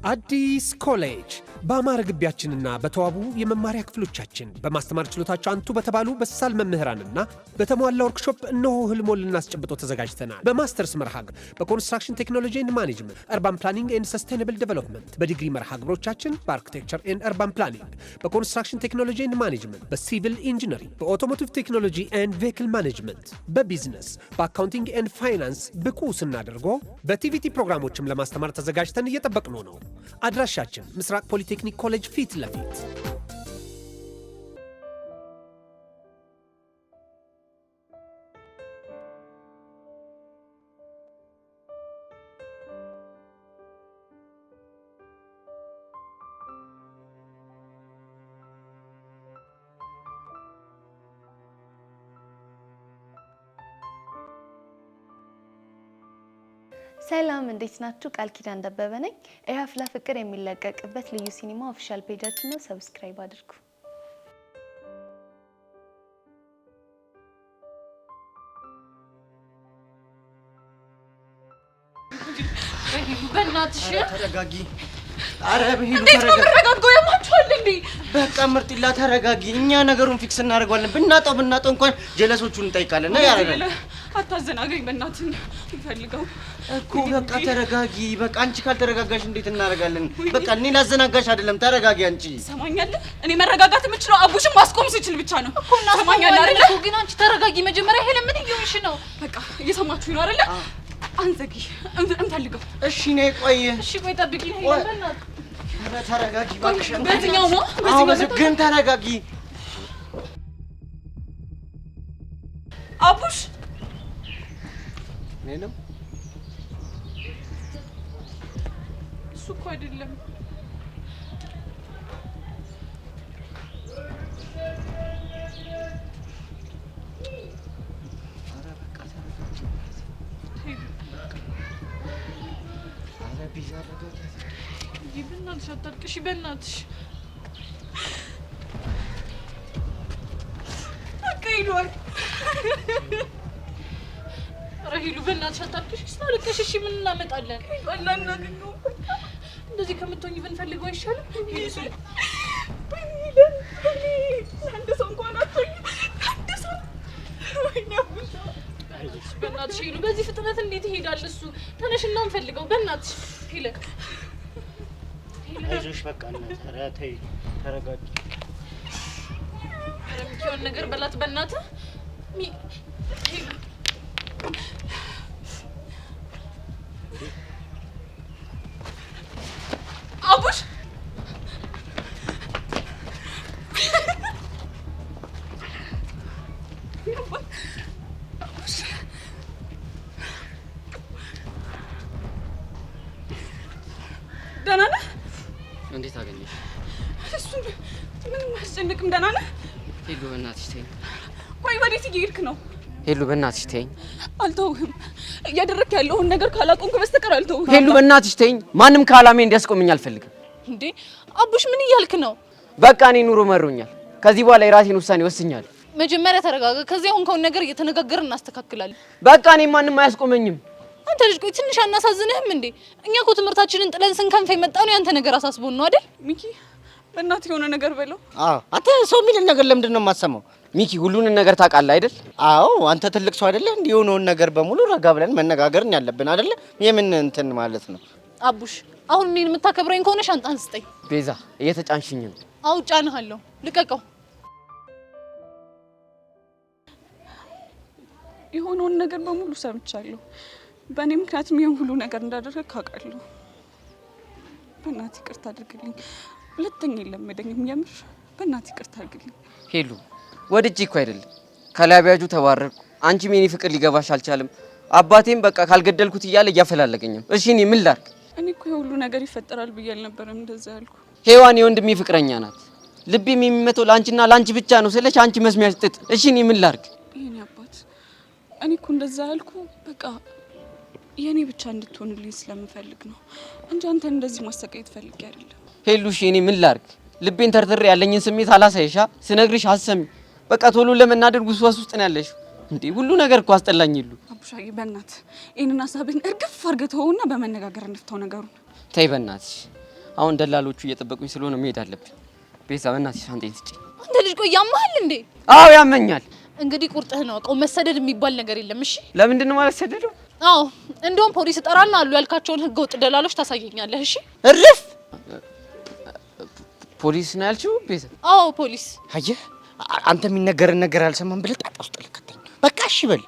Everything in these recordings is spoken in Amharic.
አዲስ ኮሌጅ በአማረ ግቢያችንና በተዋቡ የመማሪያ ክፍሎቻችን በማስተማር ችሎታቸው አንቱ በተባሉ በሳል መምህራንና በተሟላ ወርክሾፕ እነሆ ህልሞን ልናስጨብጦ ተዘጋጅተናል። በማስተርስ መርሃ ግብር በኮንስትራክሽን ቴክኖሎጂ ኤንድ ማኔጅመንት፣ አርባን ፕላኒንግ ኤንድ ሰስቴናብል ዴቨሎፕመንት፣ በዲግሪ መርሃ ግብሮቻችን በአርኪቴክቸር ኤንድ አርባን ፕላኒንግ፣ በኮንስትራክሽን ቴክኖሎጂ ኤንድ ማኔጅመንት፣ በሲቪል ኢንጂነሪንግ፣ በኦቶሞቲቭ ቴክኖሎጂ ኤንድ ቬሂክል ማኔጅመንት፣ በቢዝነስ፣ በአካውንቲንግ ኤንድ ፋይናንስ ብቁ ስናደርጎ በቲቪቲ ፕሮግራሞችም ለማስተማር ተዘጋጅተን እየጠበቅነው ነው። አድራሻችን ምስራቅ ፖሊቴክኒክ ኮሌጅ ፊት ለፊት። ሰላም እንዴት ናችሁ? ቃል ኪዳን ደበበ ነኝ። የአፍላ ፍቅር የሚለቀቅበት ልዩ ሲኒማ ኦፊሻል ፔጃችን ነው። ሰብስክራይብ አድርጉ። በእናትሽ ተረጋጊ። አረ በሂሉ ተረጋጉ። ያማችኋል እንዴ? በቃ ምርጥላ ተረጋጊ። እኛ ነገሩን ፊክስ እናደርጋለን። ብናጣው እንኳን ጀለሶቹን እንጠይቃለን። ነው ያረጋል። አታዘናገኝ በእናትህ ይፈልገው እኮ በቃ ተረጋጊ። በቃ አንቺ ካልተረጋጋሽ እንዴት እናደርጋለን? በቃ እኔ ላዘናጋሽ አይደለም። ተረጋጊ አንቺ። ሰማኛለህ? እኔ መረጋጋት የምችለው አቡሽን ማስቆም ስችል ብቻ ነው እኮ። ሰማኛለህ አይደል? ግን አንቺ ተረጋጊ መጀመሪያ። ሄለ ምን እየሆንሽ ነው? በቃ እየሰማችሁኝ ነው አይደል? አንዘጊ እንፈልገው። እሺ ነይ ቆይ። እሺ ቆይ ጠብቂኝ። ሄለ በእናትህ ኧረ ተረጋጊ እባክሽ። በዚህኛው ነው ግን ተረጋጊ። አቡሽ ነንም እሱ እኮ አይደለም። ኧረ በቃ ተረጋጊ። ኧረ ቢዛ ተረጋጊ። በእናትሽ አታልቅሽ። በእናትሽ በቃ ሂዷል። ኧረ ሂሉ በእናትሽ አታልቅሽ። ስላለቀሽ እሺ ምን እናመጣለን? አላናግኘው እንደዚህ ከምትሆኝ ብንፈልገው አይሻልም? አንድ ሰው እንኳን አትሆኝ። አንድ ሰው ወይኔ አቡሽ በእናትሽ ሂሉ በዚህ ፍጥነት እንዴት ይሄዳል እሱ? ተነሽና እንፈልገው በእናትሽ ሄለ። አይዞሽ በቃ እናት። ኧረ ተይ ተረጋጊ። ኧረ የምትሆን ነገር በላት በእናትህ። አቡሽ ደህና ነህ? እንዴት አገኘሽ? እሱን ምንም አያስጨንቅም። ደህና ነህ? ሄሉ በእናትሽ ተይኝ። ቆይ ወዴት እየሄድክ ነው? ሄሉ በእናትሽ ተይኝ። አልተውህም። እያደረክ ያለውን ነገር ካላቆምክ በስተቀር አልተውህም። ሄሉ በእናትሽ ተይኝ። ማንም ከዓላማዬ እንዲያስቆመኝ አልፈልግም። እንዴ አቡሽ ምን እያልክ ነው? በቃ እኔ ኑሮ መሮኛል። ከዚህ በኋላ የራሴን ውሳኔ ወስኛለሁ። መጀመሪያ ተረጋጋ። ከዚህ አሁን ከሆነ ነገር እየተነጋገርን እናስተካክላለን። በቃ እኔ ማንም አያስቆመኝም። አንተ ልጅ ቆይ ትንሽ አናሳዝንህም እንዴ? እኛ እኮ ትምህርታችንን ጥለን ስንከንፍ የመጣው ነው። ያንተ ነገር አሳስቦን ነው አይደል? ሚኪ በእናትህ የሆነ ነገር በለው። አዎ አንተ ሰው የሚልን ነገር ለምንድን ነው የማትሰማው? ሚኪ ሁሉንም ነገር ታውቃለህ አይደል? አዎ አንተ ትልቅ ሰው አይደለ? እንዲህ የሆነውን ነገር በሙሉ ረጋ ብለን መነጋገርን ያለብን አይደለ? የምን እንትን ማለት ነው? አቡሽ አሁን እኔን የምታከብረኝ ከሆነ ሻንጣን ስጠኝ። ቤዛ እየተጫንሽኝ ነው። አውጫንሃለሁ። ልቀቀው። የሆነውን ነገር በሙሉ ሰምቻለሁ። በእኔ ምክንያትም ይሄን ሁሉ ነገር እንዳደረግክ አውቃለሁ። በእናትህ ይቅርታ አድርግልኝ። ሁለተኛ የለመደኝም። የምር በእናትህ ይቅርታ አድርግልኝ። ሄሉ ወድጄ እኮ አይደለም። ከላቢያጁ ተባረርኩ። አንቺም የኔ ፍቅር ሊገባሽ አልቻለም። አባቴም በቃ ካልገደልኩት እያለ እያፈላለገኝም። እሺ እኔ ምን ላድርግ? እኔ እኮ የሁሉ ነገር ይፈጠራል ብዬ አልነበረም እንደዛ ያልኩ። ሄዋን የወንድሜ ፍቅረኛ ናት። ልቤም የሚመተው ላንቺና ላንቺ ብቻ ነው ስለሽ አንቺ መስሚያሽ ጥጥ። እሺ እኔ ምን ላድርግ? ይሄኔ አባት እኔ እኮ እንደዛ ያልኩ በቃ የኔ ብቻ እንድትሆንልኝ ስለምፈልግ ነው እንጂ አንተ እንደዚህ ማሰቃየት ፈልጌ አይደለም። ሄሉ እሺ እኔ ምን ላድርግ? ልቤን ተርትሬ ያለኝን ስሜት አላሳይሻ? ስነግርሽ አሰሚ። በቃ ቶሎ ለመናደድ ጉስዋስ ውስጥ ነው ያለሽው። እንዴ ሁሉ ነገር እኮ አስጠላኝ ይሉ አቡሻዬ በእናት ይሄንን ሐሳብን እርግፍ አርገተውና በመነጋገር እንፍታው ነገሩን። ተይ በእናትሽ አሁን ደላሎቹ እየጠበቁኝ ስለሆነ መሄድ አለብኝ። ቤዛ በእናትሽ ሻንጤን ስጪ። አንተ ልጅ ቆይ ያማሃል እንዴ? አዎ ያመኛል። እንግዲህ ቁርጥህን አውቀው መሰደድ የሚባል ነገር የለም። እሺ ለምንድን ነው ማለት ሰደደው? አዎ እንደውም ፖሊስ እጠራና አሉ ያልካቸውን ህገወጥ ደላሎች ታሳየኛለህ። እሺ እርፍ። ፖሊስ ነው ያልሽው ቤዛ? አዎ ፖሊስ። አየህ አንተ የሚነገርን ነገር አልሰማም ብለህ ጣጣ ውስጥ ልከተኝ። በቃ እሺ በል።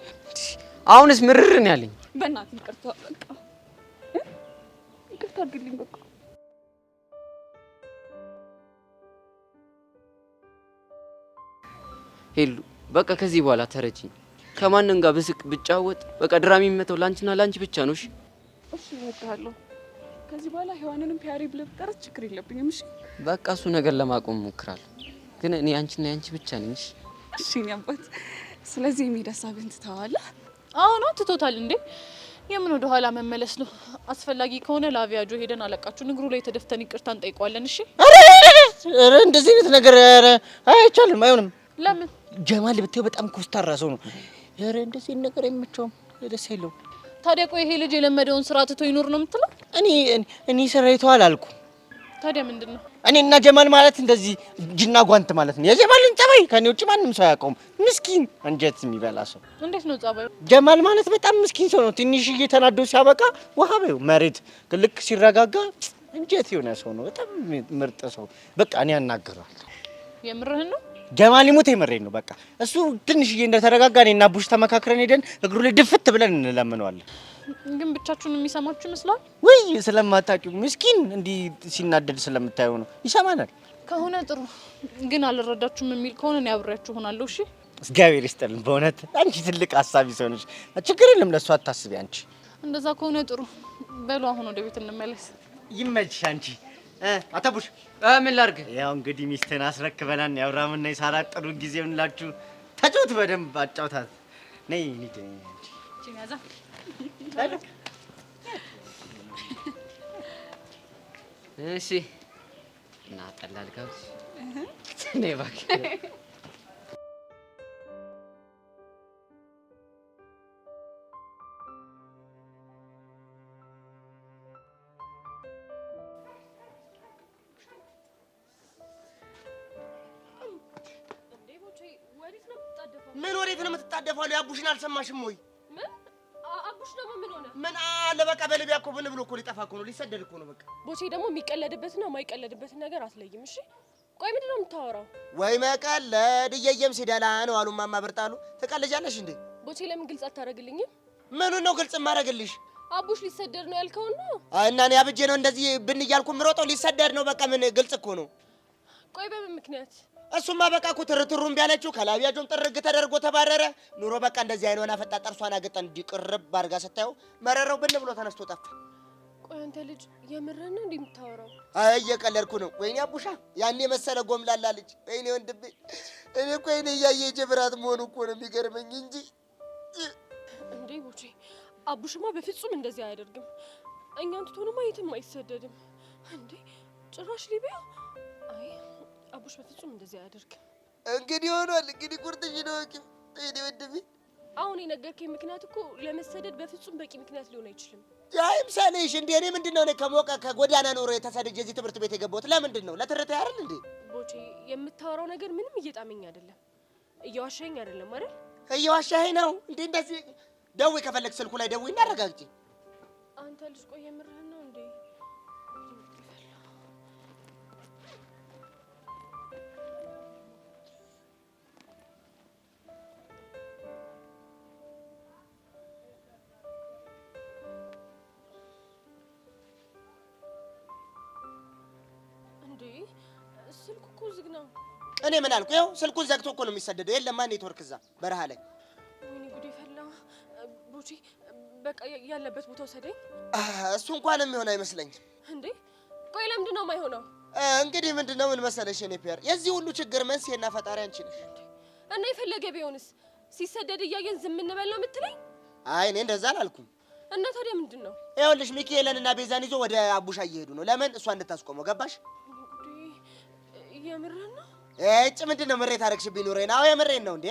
አሁንስ ምርር ነው ያለኝ። በእናትህ ይቅርታ፣ በቃ ይቅርታ አድርግልኝ በቃ። ሄሉ በቃ ከዚህ በኋላ ተረጂኝ። ከማንም ጋር ብስቅ ብጫወት በቃ ድራሚ የሚመተው ላንቺና ላንቺ ብቻ ነው። እሺ እሺ እወድሃለሁ። ከዚህ በኋላ ሔዋንንም ፒያሪ ብለህ ብጠራት ችግር የለብኝም። እሺ በቃ እሱ ነገር ለማቆም እሞክራለሁ፣ ግን እኔ አንቺና ያንቺ ብቻ ነኝ። እሺ እሺ እኔ አባት። ስለዚህ የሚሄድ ሀሳብህን ትተዋለህ? አዎ ነው ትቶታል እንዴ? የምን ወደ ኋላ መመለስ ነው? አስፈላጊ ከሆነ ለአቪያጆ ሄደን አለቃችሁ እግሩ ላይ ተደፍተን ይቅርታ እንጠይቀዋለን። እሺ ኧረ እንደዚህ አይነት ነገር አይቻልም፣ አይሆንም። ለምን? ጀማል ብታየው በጣም ኮስታራ ሰው ነው። ኧረ እንደዚህ ነገር አይመቸውም፣ ደስ አይለውም። ታዲያ ቆይ ይሄ ልጅ የለመደውን ስራ ትቶ ይኖር ነው የምትለው? እኔ ሰራይተዋል አልኩ። ታዲያ ምንድን ነው? እኔና ጀማል ማለት እንደዚህ እጅና ጓንት ማለት ነው። የጀማልን ጸባይ ከኔ ውጭ ማንም ሰው አያውቀውም። ምስኪን አንጀት የሚበላ ሰው። እንዴት ነው ጸባዩ? ጀማል ማለት በጣም ምስኪን ሰው ነው። ትንሽዬ ተናዶ ሲያበቃ ውሃ በይው መሬት ልክ ሲረጋጋ እንጀት የሆነ ሰው ነው። በጣም ምርጥ ሰው። በቃ እኔ አናግረዋለሁ። የምርህን ነው? ጀማል ይሙት የምሬን ነው። በቃ እሱ ትንሽዬ እንደተረጋጋ እኔና ቡሽ ተመካክረን ሄደን እግሩ ላይ ድፍት ብለን እንለምነዋለን። ግን ብቻችሁን የሚሰማችሁ ይመስላል? ወይ ስለማታውቂው ምስኪን እንዲህ ሲናደድ ስለምታየው ነው። ይሰማናል ከሆነ ጥሩ። ግን አልረዳችሁም የሚል ከሆነ እኔ አብሬያችሁ እሆናለሁ። እሺ እግዚአብሔር ይስጥልን። በእውነት አንቺ ትልቅ ሀሳቢ ሰው ነሽ። ችግር የለም ለእሱ አታስቢ አንቺ። እንደዛ ከሆነ ጥሩ። በሉ አሁን ወደ ቤት እንመለስ። ይመችሽ አንቺ። አታቡሽ ምን ላድርግ? ያው እንግዲህ ሚስትን አስረክበናል። የአብርሃምና የሳራ ጥሩ ጊዜ ይሁንላችሁ። ተጫወት፣ በደንብ አጫውታት። ነይ እንሂድ። እቺ ያዛ እሺ እና ጠላል ጋብዝ ነይ እባክህ። ምን ወዴት ነው የምትጣደፈው? አቡሽን አልሰማሽም ወይ? ምን አቡሽ ደግሞ ምን ሆነ? ምን አለ በቃ በልቢያ እኮ ብን ብሎ እኮ ሊጠፋ እኮ ነው፣ ሊሰደድ እኮ ነው። በቃ ቦቼ ደግሞ የሚቀለድበትና የማይቀለድበትን ነገር አትለይም። እሺ ቆይ ምንድን ነው የምታወራው? ወይ መቀለድ እየየም ሲደላ ነው አሉ ማማ ብርጣሉ። ትቀልጃለሽ እንዴ? ቦቼ ለምን ግልጽ አታደርግልኝም? ምኑን ነው ግልጽ የማደርግልሽ? አቡሽ ሊሰደድ ነው ያልከውን ነው? እና እኔ አብጄ ነው እንደዚህ ብን እያልኩ የምሮጠው? ሊሰደድ ነው በቃ። ምን ግልጽ እኮ ነው። ቆይ በምን ምክንያት? እሱማ በቃ እኮ ትርትሩም ቢያለችው ከላቢያጆም ጥርግ ተደርጎ ተባረረ። ኑሮ በቃ እንደዚህ አይኗን አፈጣ ጥርሷን አገጠን እንዲቅርብ አድርጋ ስታየው መረረው ብን ብሎ ተነስቶ ጠፋ። ቆይ አንተ ልጅ የምርህን ነው እንዴ የምታወራው? አይ እየቀለድኩ ነው። ወይኔ አቡሻ ያኔ መሰለ ጎምላላ ልጅ። ወይኔ ወንድሜ፣ እኔ እኮ እኔ እያየ ጀብራት መሆኑ እኮ ነው የሚገርመኝ እንጂ። እንዴ ቦቼ አቡሽማ በፍጹም እንደዚህ አያደርግም። እኛን ትቶንማ የትም አይሰደድም። እንዴ ጭራሽ ሊቢያ? አይ አቡሽ በፍጹም እንደዚህ አያደርግም። እንግዲህ ሆኗል። እንግዲህ ቁርጥሽ ነው። ወይኔ ወንድሜ፣ አሁን የነገርከኝ ምክንያት እኮ ለመሰደድ በፍጹም በቂ ምክንያት ሊሆን አይችልም። ያይምሳሌሽ እንዴ? እኔ ምንድነው እኔ ከሞቀ ከጎዳና ኖሮ የተሰደጀ እዚህ ትምህርት ቤት የገባሁት ለምንድን ነው? ለትርታ ያረል እንዴ? ቦቼ የምታወራው ነገር ምንም እየጣመኝ አይደለም። እየዋሻኝ አይደለም አይደል? እየዋሻኸኝ ነው እንዴ? እንደዚህ ደውይ፣ ከፈለግ ስልኩ ላይ ደውይ እና አረጋግጪ። አንተ ልጅ ቆይ የምርህን ነው እንዴ? ስልኩ እኮ ዝግ ነው። እኔ ምን አልኩ? ይኸው ስልኩን ዘግቶ እኮ ነው የሚሰደደው። የለማ ኔትወርክ እዛ በረሃ ላይ። ወይኔ ጉዴ ፈላ። ቦቼ በቃ ያለበት ቦታ ወሰደኝ። እሱ እንኳን የሚሆን አይመስለኝም። እንዴ ቆይ ለምንድን ነው የማይሆነው? እንግዲህ ምንድን ነው ምን መሰለሽ የኔ ፒያር፣ የዚህ ሁሉ ችግር መንስኤና ፈጣሪ አንቺ ነሽ። እና የፈለገ ቢሆንስ ሲሰደድ እያየን ዝም እንበል ነው የምትለኝ? አይ እኔ እንደዛ አላልኩም። እና ታዲያ ምንድን ነው? ይኸውልሽ ሚካኤልንና ቤዛን ይዞ ወደ አቡሻ እየሄዱ ነው። ለምን? እሷ እንድታስቆመው። ገባሽ? የምርህን ነው? እጭ ምንድን ነው ምሬት አደረግሽብኝ? ኑሬን? አዎ የምሬን ነው እንዴ።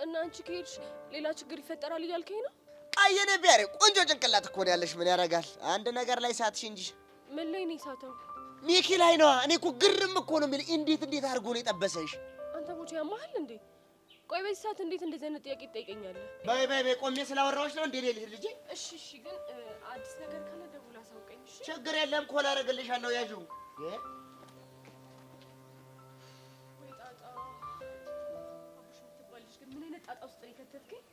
እና አንቺ ከሄድሽ ሌላ ችግር ይፈጠራል እያልከኝ ነው? አየኔ ቢያሬ ቆንጆ ጭንቅላት እኮ ነው ያለሽ። ምን ያደርጋል አንድ ነገር ላይ ሳትሽ እንጂ። ምን ላይ ነው የሳተው? ሚኪ ላይ ነው። እኔ እኮ ግርም እኮ ነው የሚል እንዴት አድርጎ ነው የጠበሰሽ? አንተ ቦቼ ያማሃል እንዴ? ቆይ በዚህ ሰዓት እንዴት እንደዚህ አይነት ጥያቄ ትጠይቀኛለህ? በይ ቆሜ ስላወራሁሽ ነው እንዴ ልጄ? እሺ ግን አዲስ ነገር ካለ ደውል አሳውቀኝ። እሺ ችግር የለም ኮል አደርግልሻለሁ። ያዥው ወይ ጣጣ። አቡሽ የምትባል ልጅ ግን ምን አይነት ጣጣ ውስጥ ነው የከተትከኝ?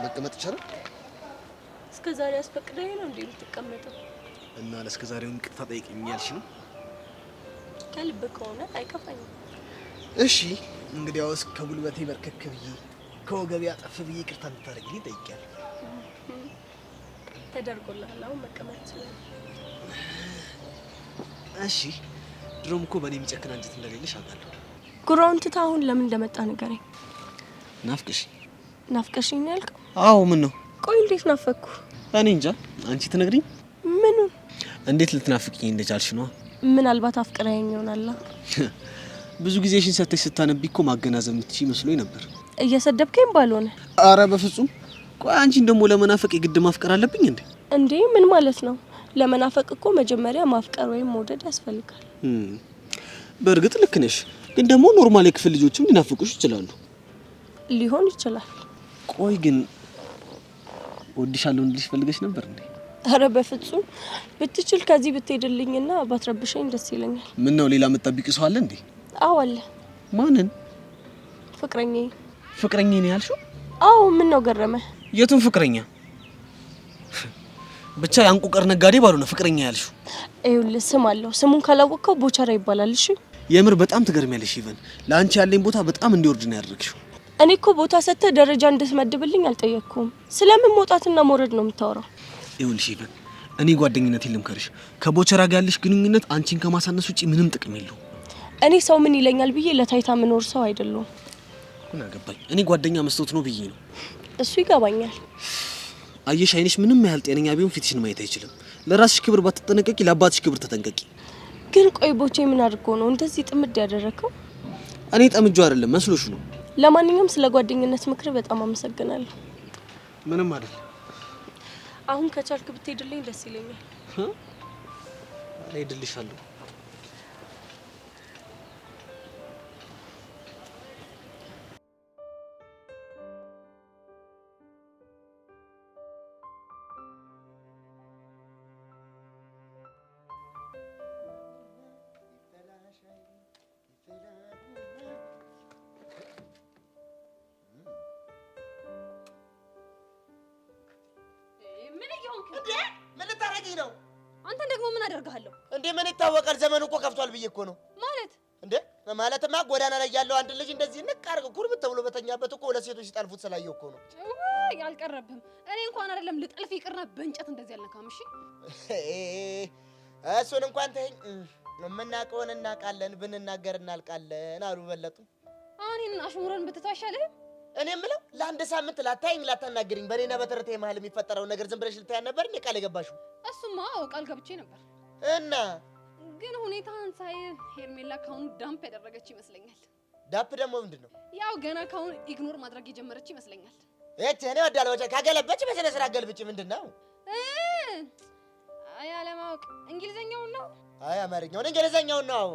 መቀመጥ ይቻላል? እስከ ዛሬ አስፈቅደኝ ነው እንዴ የምትቀመጠው? እና ለእስከ ዛሬውን ይቅርታ ጠይቀኝ ያልሽ ነው? ከልብ ከሆነ አይከፋኝም። እሺ እንግዲያውስ ከጉልበቴ በርከክ ብዬ ከወገቤ አጠፍ ብዬ ይቅርታ እንድታደርግልኝ ጠይቄያለሁ። ተደርጎልሃል። አሁን መቀመጥ ትችላለህ። እሺ ድሮም እኮ በእኔ የሚጨክን አንጀት እንደሌለሽ አውቃለሁ። ጉራውን ትተህ አሁን ለምን እንደመጣ ንገረኝ። ናፍቅሽ? ናፍቀሽኝ ነው ያልከው? አዎ ምን ነው? ቆይ እንዴት ናፈኩ? እኔ እንጃ። አንቺ ትነግሪኝ? ምኑን? እንዴት ልትናፍቅኝ እንደቻልሽ ነው? ምናልባት አፍቅረኸኝ ይሆናል። ብዙ ጊዜሽን ሰጥተሽ ስታነቢ እኮ ማገናዘብ የምትችይ መስሎኝ ነበር። እየሰደብከኝ ባልሆነ። አረ በፍጹም። ቆይ አንቺን ደግሞ ለመናፈቅ የግድ ማፍቀር አለብኝ እንዴ? እንዴ ምን ማለት ነው? ለመናፈቅ እኮ መጀመሪያ ማፍቀር ወይም መውደድ ያስፈልጋል። በእርግጥ ልክ ነሽ፣ ግን ደግሞ ኖርማል የክፍል ልጆችም ሊናፍቁሽ ይችላሉ። ሊሆን ይችላል። ቆይ ግን ወድሻለሁ እንድልሽ ፈልገሽ ነበር እንዴ? አረ በፍጹም። ብትችል ከዚህ ብትሄድልኝና ባትረብሸኝ ደስ ይለኛል። ምን ነው ሌላ የምትጠብቂው ሰው አለ እንዴ? አዎ አለ። ማንን? ፍቅረኛዬ። ፍቅረኛዬ ነው ያልሽው? አዎ ምን ነው ገረመ? የቱን ፍቅረኛ? ብቻ ያንቁቀር ነጋዴ ባልሆነ ፍቅረኛ ያልሽው? ይኸውልህ ስም አለው። ስሙን ካላወቅከው ቦቸራ ይባላል። እሺ የምር በጣም ትገርሚያለሽ። ኢቨን ለአንቺ ያለኝ ቦታ በጣም እንዲወርድ ነው ያደረግሽው። እኔ እኮ ቦታ ሰጥተህ ደረጃ እንድትመድብልኝ አልጠየቅኩም። ስለምን መውጣትና መውረድ ነው የምታወራው? ይኸውልሽ ኢቨን እኔ ጓደኝነት ልምከርሽ፣ ከቦቸራ ጋር ያለሽ ግንኙነት አንቺን ከማሳነስ ውጪ ምንም ጥቅም የለውም። እኔ ሰው ምን ይለኛል ብዬ ለታይታ ምኖር ሰው አይደለሁም። ምን አገባኝ? እኔ ጓደኛ መስጠት ነው ብዬ ነው። እሱ ይገባኛል። አየሽ አይንሽ ምንም ያህል ጤነኛ ቢሆን ፊትሽን ማየት አይችልም። ለራስሽ ክብር ባትጠነቀቂ ለአባትሽ ክብር ተጠንቀቂ። ግን ቆይ ቦቼ ምን አድርጎ ነው እንደዚህ ጥምድ ያደረከው? እኔ ጠምጆ አይደለም መስሎሽ ነው። ለማንኛውም ስለ ጓደኝነት ምክር በጣም አመሰግናለሁ። ምንም አይደል። አሁን ከቻልክ ብትሄድልኝ ደስ ይለኛል። እኔ እሄድልሻለሁ። ምን ልታረጊ ነው? አንተን ደግሞ ምን አደርጋለሁ እንዴ? ምን ይታወቃል? ዘመኑ እኮ ከፍቷል ብዬ እኮ ነው። ማለት እንዴ ማለትማ ጎዳና ላይ ያለው አንድ ልጅ እንደዚህ ንቅ አድርገው ኩርምት ተብሎ በተኛበት እኮ ሁለት ሴቶች ሲጠልፉት ስላየው እኮ ነው። ያልቀረብህም እኔ እንኳን አይደለም ልጠልፍ ይቅርና በእንጨት እንደዚህ ያልነካም። እሺ እሱን እንኳን ተይኝ። የምናውቀውን እናውቃለን፣ ብንናገር እናልቃለን አሉ በለጡ። አሁን ይህንን አሽሙረን ብትታሻልህ እኔ የምለው ለአንድ ሳምንት ላታይኝ ላታናግሪኝ በኔና በተረቴ መሀል የሚፈጠረውን ነገር ዝም ብለሽ ልታያን ነበር እንዴ? ቃል የገባሽው? እሱማ ቃል ገብቼ ነበር እና ግን ሁኔታን ሳይ ሄርሜላ ካሁኑ ዳምፕ ያደረገች ይመስለኛል። ዳፕ ደግሞ ምንድን ነው? ያው ገና ካሁኑ ኢግኖር ማድረግ የጀመረች ይመስለኛል። እቺ እኔ ወዳለ ወጫ ካገለበች በስነ ስርዓት ገልብጭ። ምንድን ነው? አይ አለማወቅ። እንግሊዘኛውን ነው? አይ አማርኛውን እንግሊዘኛውን ነው።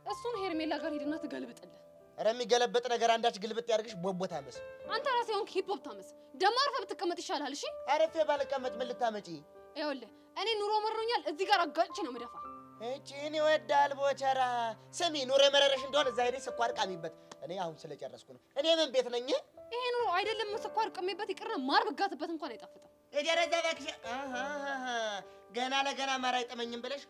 እሱን ሄርሜላ ጋር ሄድና ትገልብጥልህ። ኧረ የሚገለበጥ ነገር አንዳች ግልብጥ ያድርግሽ። ቦቦ ታመስ። አንተ ራስህ ሆንክ ሂፕ ሆፕ ታመስ። ደሞ አርፈህ ብትቀመጥ ይሻላል። እሺ አረፌ ባልቀመጥ ምን ልታመጪ? ይኸውልህ እኔ ኑሮ መሮኛል። እዚህ ጋር አጋጭቼ ነው የምደፋ። እቺን ይወዳል ቦቸራ። ስሚ ኑሮ የመረረሽ እንደሆነ እዛ ሄደሽ ስኳር ቃሚበት። እኔ አሁን ስለጨረስኩ ነው። እኔ ምን ቤት ነኝ? ይሄ ኑሮ አይደለም ስኳር ቅሜበት ይቅርና ማር ብጋትበት እንኳን አይጣፍጥም። የደረዘ እባክሽ። ገና ለገና ማር አይጠመኝም ብለሽ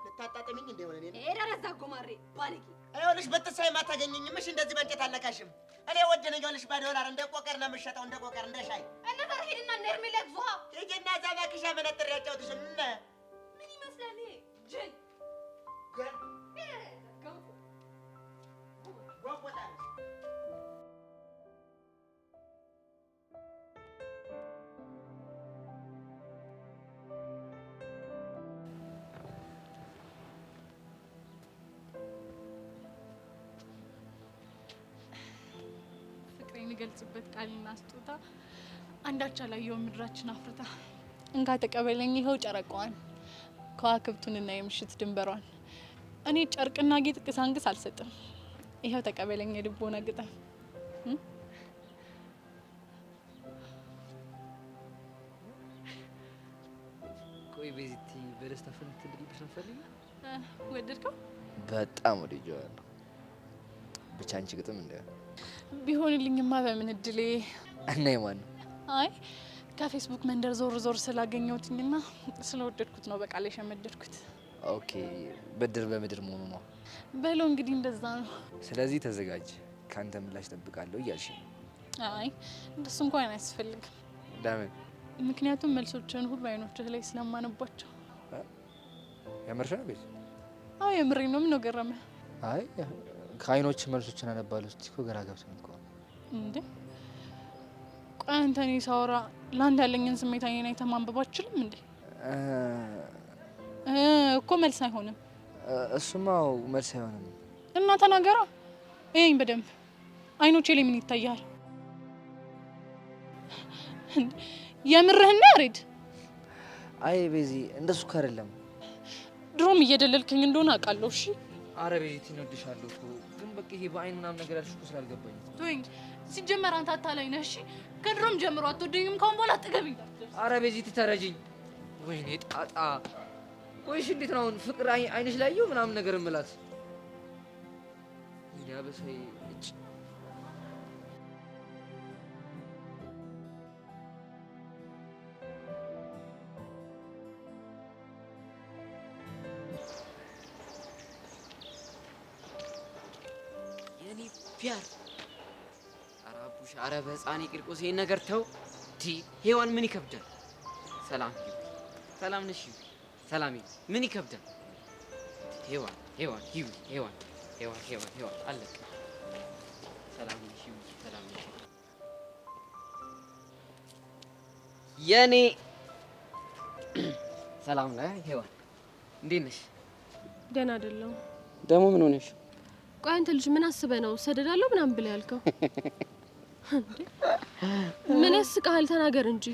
ልታጣጥሚኝ እንደሆነ እኔ የደረዘ ጎማሬ ባለጌ። ይኸውልሽ ብትሳይም አታገኘኝም። እሺ እንደዚህ በእንጨት አለካሽም። እኔ ወድ ነኝ። ይኸውልሽ በዶላር እንደ ቆቀር ነው የምሸጠው፣ እንደ ቆቀር እንደ ሻይ። እነዛ ሄድና እነ ሄርሜላ ዙሃ ሂጂና እዛ እባክሽ መነጥር ያጫውትሽ። ምን ይመስላል ይሄ ጅል የሚገልጽበት ቃልና ስጦታ አንዳች አላየው ምድራችን አፍርታ እንካ ተቀበለኝ። ይኸው ጨረቃዋን ከዋክብቱንና የምሽት ድንበሯን እኔ ጨርቅና ጌጥ ቅሳንግስ አልሰጥም። ይኸው ተቀበለኝ የልቦና ግጥም። ቆይ ቤዚቲ በደስታ ፈንት ልልብሽ ነፈልኝ። ወደድከው? በጣም ወድጄዋለሁ። ብቻ አንቺ ግጥም እንደ ቢሆንልኝማ በምን እድሌ። እና የማን ነው? አይ ከፌስቡክ መንደር ዞር ዞር ስላገኘሁትኝና ስለወደድኩት ነው በቃል የሸመደድኩት። ኦኬ ብድር በምድር መሆኑ ነው። በለው እንግዲህ እንደዛ ነው። ስለዚህ ተዘጋጅ፣ ካንተ ምላሽ ጠብቃለሁ እያልሽ ነው? አይ እንደሱ እንኳን አያስፈልግም። ለምን? ምክንያቱም መልሶችን ሁሉ አይኖችህ ላይ ስለማነባቸው። ያመርሽ ነው ቤት? አዎ የምሬን ነው። ምን ነው ገረመህ? አይ ከአይኖች መልሶችን አነባለሁ እስቲ እኮ ግራ ገብቶኝ እኮ እንዴ። ቆይ አንተ እኔ ሳወራ ለአንተ ያለኝን ስሜት አይኔን አይተህ ማንበብ አትችልም እንዴ? እኮ መልስ አይሆንም። እሱማ መልስ አይሆንም። እና ተናገራ። ይሄን በደንብ አይኖቼ ላይ ምን ይታያል? የምርህና ያሬድ? አይ ቤዚ እንደሱ አይደለም። ድሮም እየደለልከኝ እንደሆነ አውቃለሁ። እሺ አረ ቤዚ እንወድሻለሁ እኮ ግን በቃ ይሄ በአይን ምናምን ነገር ያልሽው እኮ ስላልገባኝ ቶኝ። ሲጀመር አንተ አታላይ ነህ። እሺ ከድሮም ጀምሮ አትወደኝም። ካሁን በኋላ አጠገቢኝ። አረ ቤዚ ተረጅኝ። ወይኔ ጣጣ። ቆይሽ እንዴት ነው አሁን ፍቅር አይንሽ ላይ ይው ምናምን ነገር እምላት ያበሰይ እጭ የኔ ፒያር አራቡሽ አረ በህፃኔ ቂርቆስ ይሄን ነገር ተው። ሄዋን ምን ይከብዳል? ሰላም ሰላም ነሽ? ሰላም ምን ይከብዳል? ሄዋን ሄዋን ሄዋን ሄዋን ሄዋን ሄዋን አለቀ። ሰላም ነሽ? ሰላም ነሽ? የኔ ሰላም ነህ ሄዋን? እንዴት ነሽ? ደህና አይደለሁም። ደግሞ ምን ሆነሽ? ቆይ አንተ ልጅ ምን አስበህ ነው ሰደዳለሁ ምናምን ብለህ ያልከው? ምን ያስቃል? ተናገር እንጂ።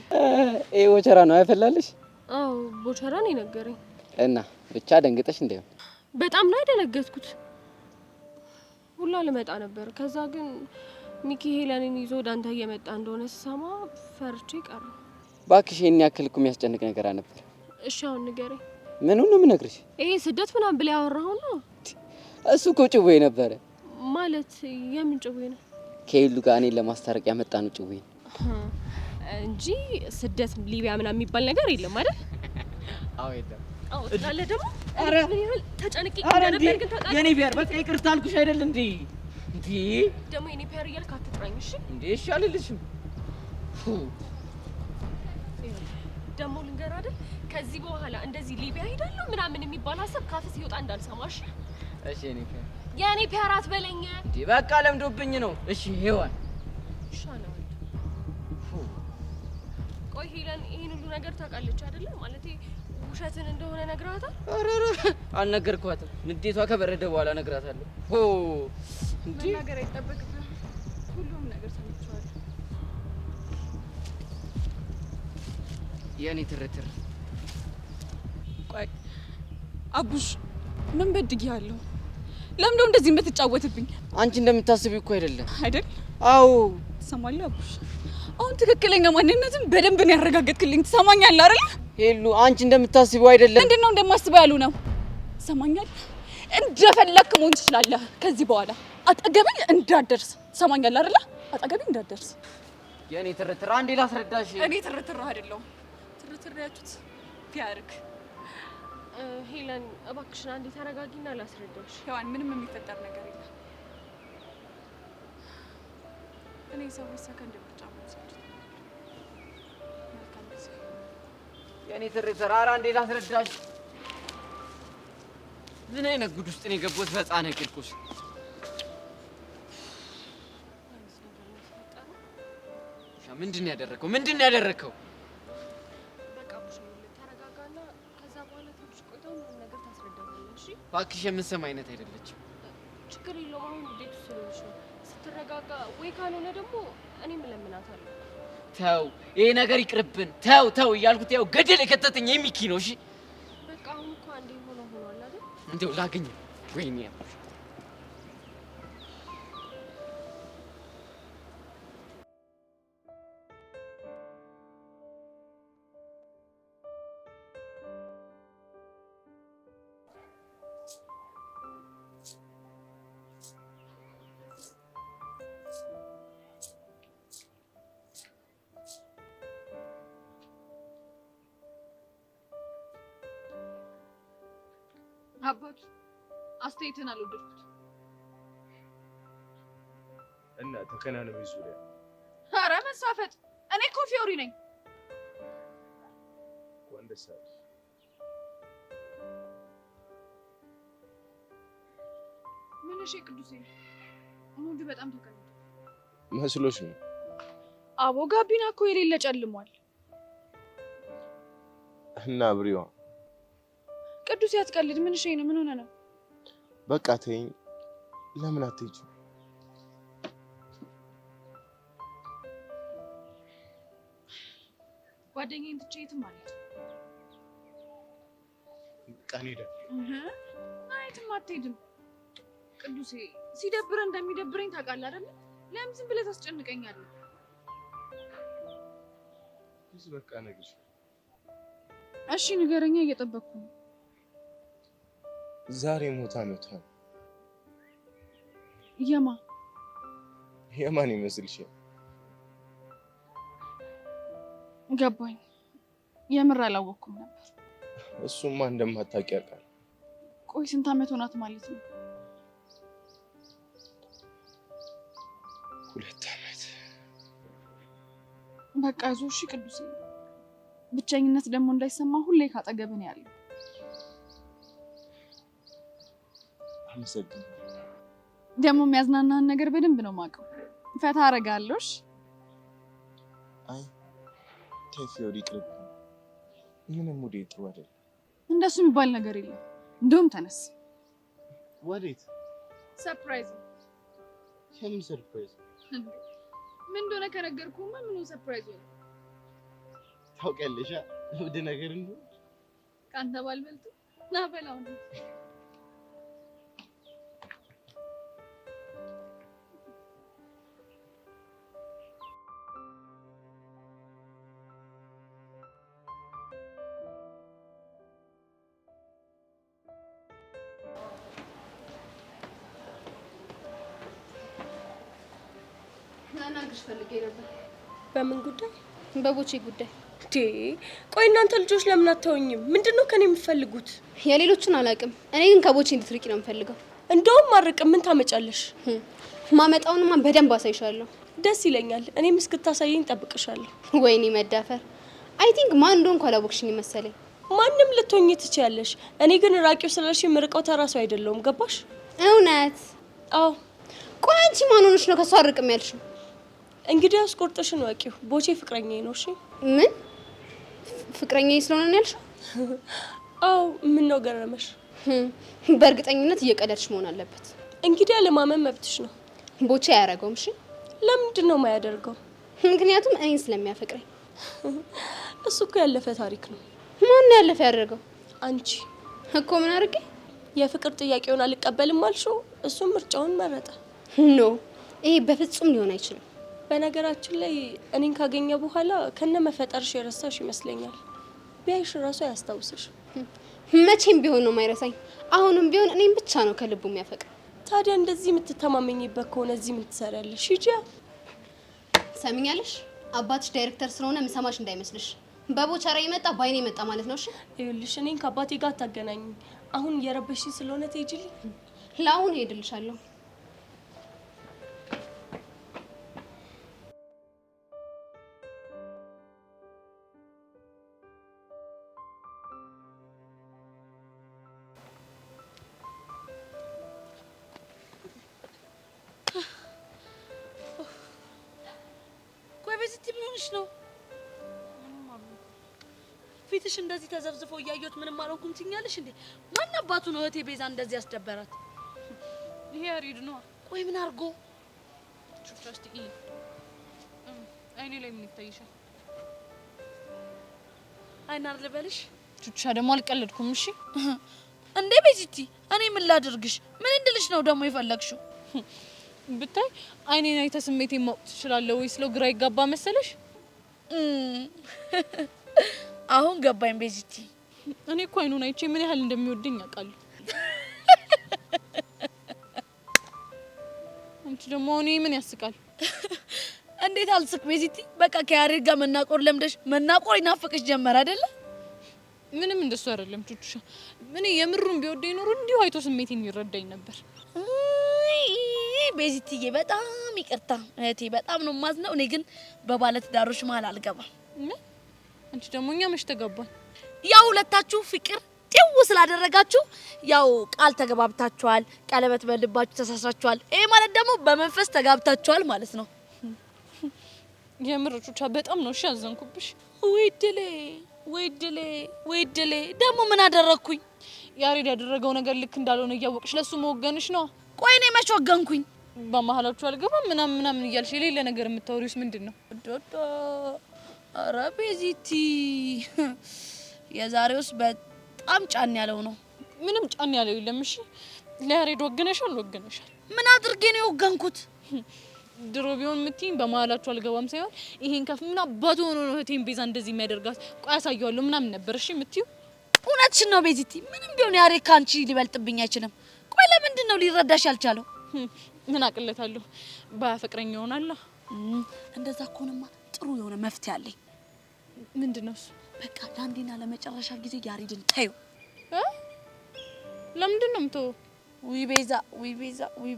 ይሄ ወቸራ ነው አይፈላልሽ? አዎ ቦቸራ ነው የነገረኝ። እና ብቻ ደንግጠሽ እንደው? በጣም ነው የደነገጥኩት። ሁላ ልመጣ ነበር። ከዛ ግን ሚኪ ሄለንን ይዞ ወደ አንተ እየመጣ እንደሆነ ስሰማ ፈርቼ ቀረ። እባክሽ ይሄን ያክል እኮ የሚያስጨንቅ ነገር አልነበር። እሺ አሁን ንገረኝ። ምኑን ነው የምነግርሽ? ይሄ ስደት ምናምን ብለህ ያወራኸው ነው? እሱ እኮ ጭዌ ነበረ። ማለት የምን ጭዌ ነው? ከሄሉ ጋር እኔን ለማስታረቅ ያመጣነው ጭዌ እንጂ ስደት ሊቢያ ምናምን የሚባል ነገር የለም አይደል? አዎ የለም። አዎ ታለ ደግሞ አረ ምን ይሁን ተጨንቄ እንደነበር ግን ታውቃለህ። የኔ ቢያር በቃ ይቅርታ አልኩሽ አይደል እንዴ? እንዴ ደግሞ የኔ ፒያር እያልክ አትጥራኝ እሺ? እንዴ እሺ አልልሽም። ደግሞ ልንገርህ አይደል ከዚህ በኋላ እንደዚህ ሊቢያ ሄዳለሁ ምናምን የሚባል ሀሳብ ካፍ ሲወጣ እንዳልሰማሽ። እሺ የኔ ፒያር አትበለኝ እንዴ። በቃ ለምዶብኝ ነው። እሺ ሄዋን ሻላው ቆይ ሄለን ይሄን ሁሉ ነገር ታውቃለች አይደል? ማለት ውሸትን እንደሆነ ነግራታል? ኧረ አልነገርኳትም። ንዴቷ ከበረደ በኋላ ነግራታለሁ። ሆ እንዴ ነገር አይጠበቅብህም። ሁሉም ነገር ሰምቻለሁ። የኔ ትርትር ቆይ አቡሽ ምን በድዬሃለሁ? ለምንድነው እንደዚህ የምትጫወትብኝ? አንቺ እንደምታስቢው እኮ አይደለም አይደል? አዎ ትሰማለህ አቡሽ? አሁን ትክክለኛ ማንነትን በደንብ ነው ያረጋገጥክልኝ። ትሰማኛለህ አይደል? ሄሉ አንቺ እንደምታስቢው አይደለም። ምንድነው እንደማስበው ያሉ ነው? ትሰማኛለህ? እንደፈለክ መሆን ትችላለህ። ከዚህ በኋላ አጠገቤ እንዳትደርስ። ትሰማኛለህ አይደል? አጠገቤ እንዳትደርስ። የኔ ትርትር አንዴ ላስረዳሽ። እኔ ትርትር አይደለሁም። ትሪያቱት ቢያርግ ሄለን እባክሽን አንዴ ተረጋጊና ላስረዳሽ። ሔዋን ምንም የሚፈጠር ነገር የለም። እኔ ሰዎች ሰከንድ ብቻ መውሰድ መልካም ጊዜ። የእኔ ትሬተር ኧረ እንዴት ላስረዳሽ? ምን አይነት ጉድ ውስጥ ነው የገባሁት በሕፃነ ቂርቆስ? ምንድን ነው ያደረከው? ምንድን ነው ያደረከው? በቃ ቡሽ ተረጋጋና ከዛ በኋላ ትንሽ ቆይተው ምንም ነገር ታስረዳኛለሽ። እሺ እባክሽ የምንሰማ አይነት አይደለችም። ችግር የለውም። አሁን እንዴት ስለሆነሽ ነው። ስትረጋጋ ወይ ካልሆነ ደግሞ እኔም እለምናታለሁ። ተው ይሄ ነገር ይቅርብን። ተው ተው እያልኩት ያው ገደል የከተተኝ የሚኪ ነው። እሺ በቃ አሁን እኮ አንዴ ሆኗል አይደል? እንደው ላገኝ ወይኔ አባቱ አስተያየትን አልወደድኩት እና ተከናነቢ ዙሪያ ኧረ መሳፈጥ እኔ እኮ ፊዮሪ ነኝ። ወንደሳ ምን እሺ ቅዱሴ ሙዱ በጣም ተቀምጦ መስሎሽ ነው? አቦ ጋቢና እኮ የሌለ ጨልሟል። እና ብሪዋ ቅዱስ ያትቀልድ። ምን እሺ ነው? ምን ሆነ ነው? በቃ ተይኝ። ለምን አትሄጂም? ጓደኛዬን ትቼ የትም አልሄድም። በቃ እንሄዳለን። የትም አትሄድም ቅዱሴ። ሲደብረህ እንደሚደብረኝ ታውቃለህ አይደል? ለምን ዝም ብለህ ታስጨንቀኛለህ? በቃ ነግሽ። እሺ ንገረኛ፣ እየጠበቅኩ ነው። ዛሬ ሞት ዓመቷ ነው። የማን ይመስልሻል? ገባኝ። የምር አላወቅኩም ነበር። እሱማ እንደማታውቂ ያውቃል። ቆይ ስንት ዓመት ሆናት ማለት ነው? 2 ዓመት። በቃ አይዞህ እሺ ቅዱሴ። ብቸኝነት ደግሞ እንዳይሰማ ሁሌ ካጠገብህ ነው ያለው። አመሰግናለሁ። ደግሞ የሚያዝናናህን ነገር በደንብ ነው የማውቀው። ፈታ አደርጋለሁ። አይ ተይ ፊዮሪ፣ ይቅርብኝ። ምንም ሙዴ ጥሩ አይደለም። እንደሱ የሚባል ነገር የለም። እንደውም ተነስ። ወዴት? ሰርፕራይዝ። የምን ሰርፕራይዝ? ምን እንደሆነ ከነገርኩህማ ምኑን ሰርፕራይዝ ነው? ታውቂያለሽ እብድ ነገር እንደሆነ። ካንተ ባልበልጥ ና በላው ነው። ላናግርሽ ፈልጌ ነበር። በምን ጉዳይ? በቦቼ ጉዳይ። ቆይ እናንተ ልጆች ለምን አታዩኝም? ምንድነው ከኔ የምትፈልጉት? የሌሎችን አላውቅም። እኔ ግን ከቦቼ እንድትርቂ ነው የምፈልገው። እንደውም ማርቅም ምን ታመጫለሽ? ማመጣውንማ በደንብ አሳይሻለሁ። ደስ ይለኛል። እኔም እስክታሳየኝ ጠብቅሻለሁ። ወይኔ መዳፈር። አይ ቲንክ ማን እንደሆንኩ አላወቅሽኝ መሰለኝ። ማንም ልትሆኚ ትችያለሽ። እኔ ግን ራቂው ስለሽ የምርቀው ተራሱ አይደለሁም። ገባሽ? እውነት? አዎ። ቆይ አንቺ ማን ሆነሽ ነው ከሷ አርቅም ያልሽው? እንግዲያውስ ቁርጥሽን ወቂው። ቦቼ ፍቅረኛዬ ነው። እሺ። ምን ፍቅረኛዬ ስለሆነ ነው ያልሽው? አዎ። ምን ነው ገረመሽ? በእርግጠኝነት እየቀለድሽ መሆን አለበት። እንግዲያ ለማመን መብትሽ ነው። ቦቼ አያደርገውም። እሺ። ለምንድን ነው የማያደርገው? ምክንያቱም እኔን ስለሚያፈቅረኝ። እሱ እኮ ያለፈ ታሪክ ነው። ማን ነው ያለፈ ያደረገው? አንቺ እኮ ምን አድርጌ? የፍቅር ጥያቄውን አልቀበልም አልሽው፣ እሱም ምርጫውን መረጠ። ኖ ይሄ በፍጹም ሊሆን አይችልም። በነገራችን ላይ እኔን ካገኘ በኋላ ከነ መፈጠርሽ የረሳሽ ይመስለኛል። ቢያይሽ ራሱ አያስታውስሽ። መቼም ቢሆን ነው የማይረሳኝ። አሁንም ቢሆን እኔም ብቻ ነው ከልቡ የሚያፈቅር። ታዲያ እንደዚህ የምትተማመኝበት ከሆነ እዚህ ምን ትሰሪያለሽ? ሂጂ። ሰሚኛለሽ? አባትሽ ዳይሬክተር ስለሆነ ምሰማሽ እንዳይመስልሽ። በቦቸራ የመጣ ባይኔ የመጣ ማለት ነው። እሺ ይኸውልሽ እኔን ከአባቴ ጋር አታገናኝ። አሁን እየረበሽኝ ስለሆነ ትሄጂልኝ። ለአሁን ሄድልሻለሁ። ቆይ በዚህ ምን ሆነሽ ነው? ፊትሽ እንደዚህ ተዘብዝፎ እያየሁት ምንም አልሆንኩም ትኛለሽ እንዴ? ማን አባቱ ነው እህቴ ቤዛ እንደዚህ ያስደበራት? ይሄ ያሬድ ነው። ቆይ ምን አድርጎ? ቹቻስቲ አይኔ ላይ ምን ይታይሻል? አይናር ልበልሽ? ቹቻ ደግሞ አልቀለድኩም። እሺ እንዴ ቤዚቲ እኔ ምን ላድርግሽ? ምን እንድልሽ ነው ደግሞ የፈለግሽው? ብታይ አይኔን አይተ ስሜቴን ማወቅ ትችላለህ ወይስ ለው ግራ ይጋባ መሰለሽ? አሁን ገባኝ ቤዚቲ። እኔ እኮ አይኑን አይቼ ምን ያህል እንደሚወደኝ አውቃለሁ። አንቺ ደግሞ እኔ ምን ያስቃል? እንዴት አልስቅ ቤዚቲ? በቃ ከያሬድ ጋር መናቆር ለምደሽ መናቆር ይናፍቅሽ ጀመር አይደለ? ምንም እንደሱ አይደለም ቹቹሻ። እኔ የምሩን ቢወደኝ ኖሮ እንዲሁ አይቶ ስሜቴን ይረዳኝ ነበር። ቤዚቲዬ በጣም ይቅርታ እህቴ፣ በጣም ነው ማዝነው። እኔ ግን በባለት ዳሮች መሀል አልገባም። አንቺ ደግሞ እኛ መች ተጋባን? ያው ሁለታችሁ ፍቅር ጤው ስላደረጋችሁ ያው ቃል ተገባብታችኋል፣ ቀለበት በልባችሁ ተሳስራችኋል። ይሄ ማለት ደግሞ በመንፈስ ተጋብታችኋል ማለት ነው። የምር ቹቻ በጣም ነው እሺ ያዘንኩብሽ። ወይ ድሌ ደግሞ ምን አደረኩኝ? ያሬድ ያደረገው ነገር ልክ እንዳልሆነ እያወቅሽ ለሱ መወገንሽ ነው። ቆይ እኔ መች ወገንኩኝ? በመሀላችሁ አልገባም ምናምን እያልሽ የሌለ ነገር የምታወሪውስ ምንድን ነው? ኧረ ቤዚቲ የዛሬውስ በጣም ጫን ያለው ነው። ምንም ጫን ያለው የለም። እሺ ለያሬድ ወገነሻል። ምን አድርጌ ነው የወገንኩት? ድሮ ቢሆን ምትይኝ በመሀላችሁ አልገባም ሳይሆን ይሄን ከፍ ምን አባቱ ሆኖ ነው እህቴን ቤዛ እንደዚህ የሚያደርጋት? ቆይ አሳየዋለሁ ምናምን ነበር። እሺ የምትይው እውነትሽን ነው ቤዚቲ። ምንም ቢሆን ያሬድ ካንቺ ሊበልጥብኝ አይችልም። ቆይ ለምንድን ነው ሊረዳሽ ያልቻለው? ምን አቅለታለሁ? ባያፈቅረኝ ይሆናል። እንደዛ ከሆነማ ጥሩ የሆነ መፍትሄ አለኝ። ምንድነው እሱ? በቃ ለአንዴና ለመጨረሻ ጊዜ ያሬድን ታዩ። ለምንድን ነው የምትወው? ውይ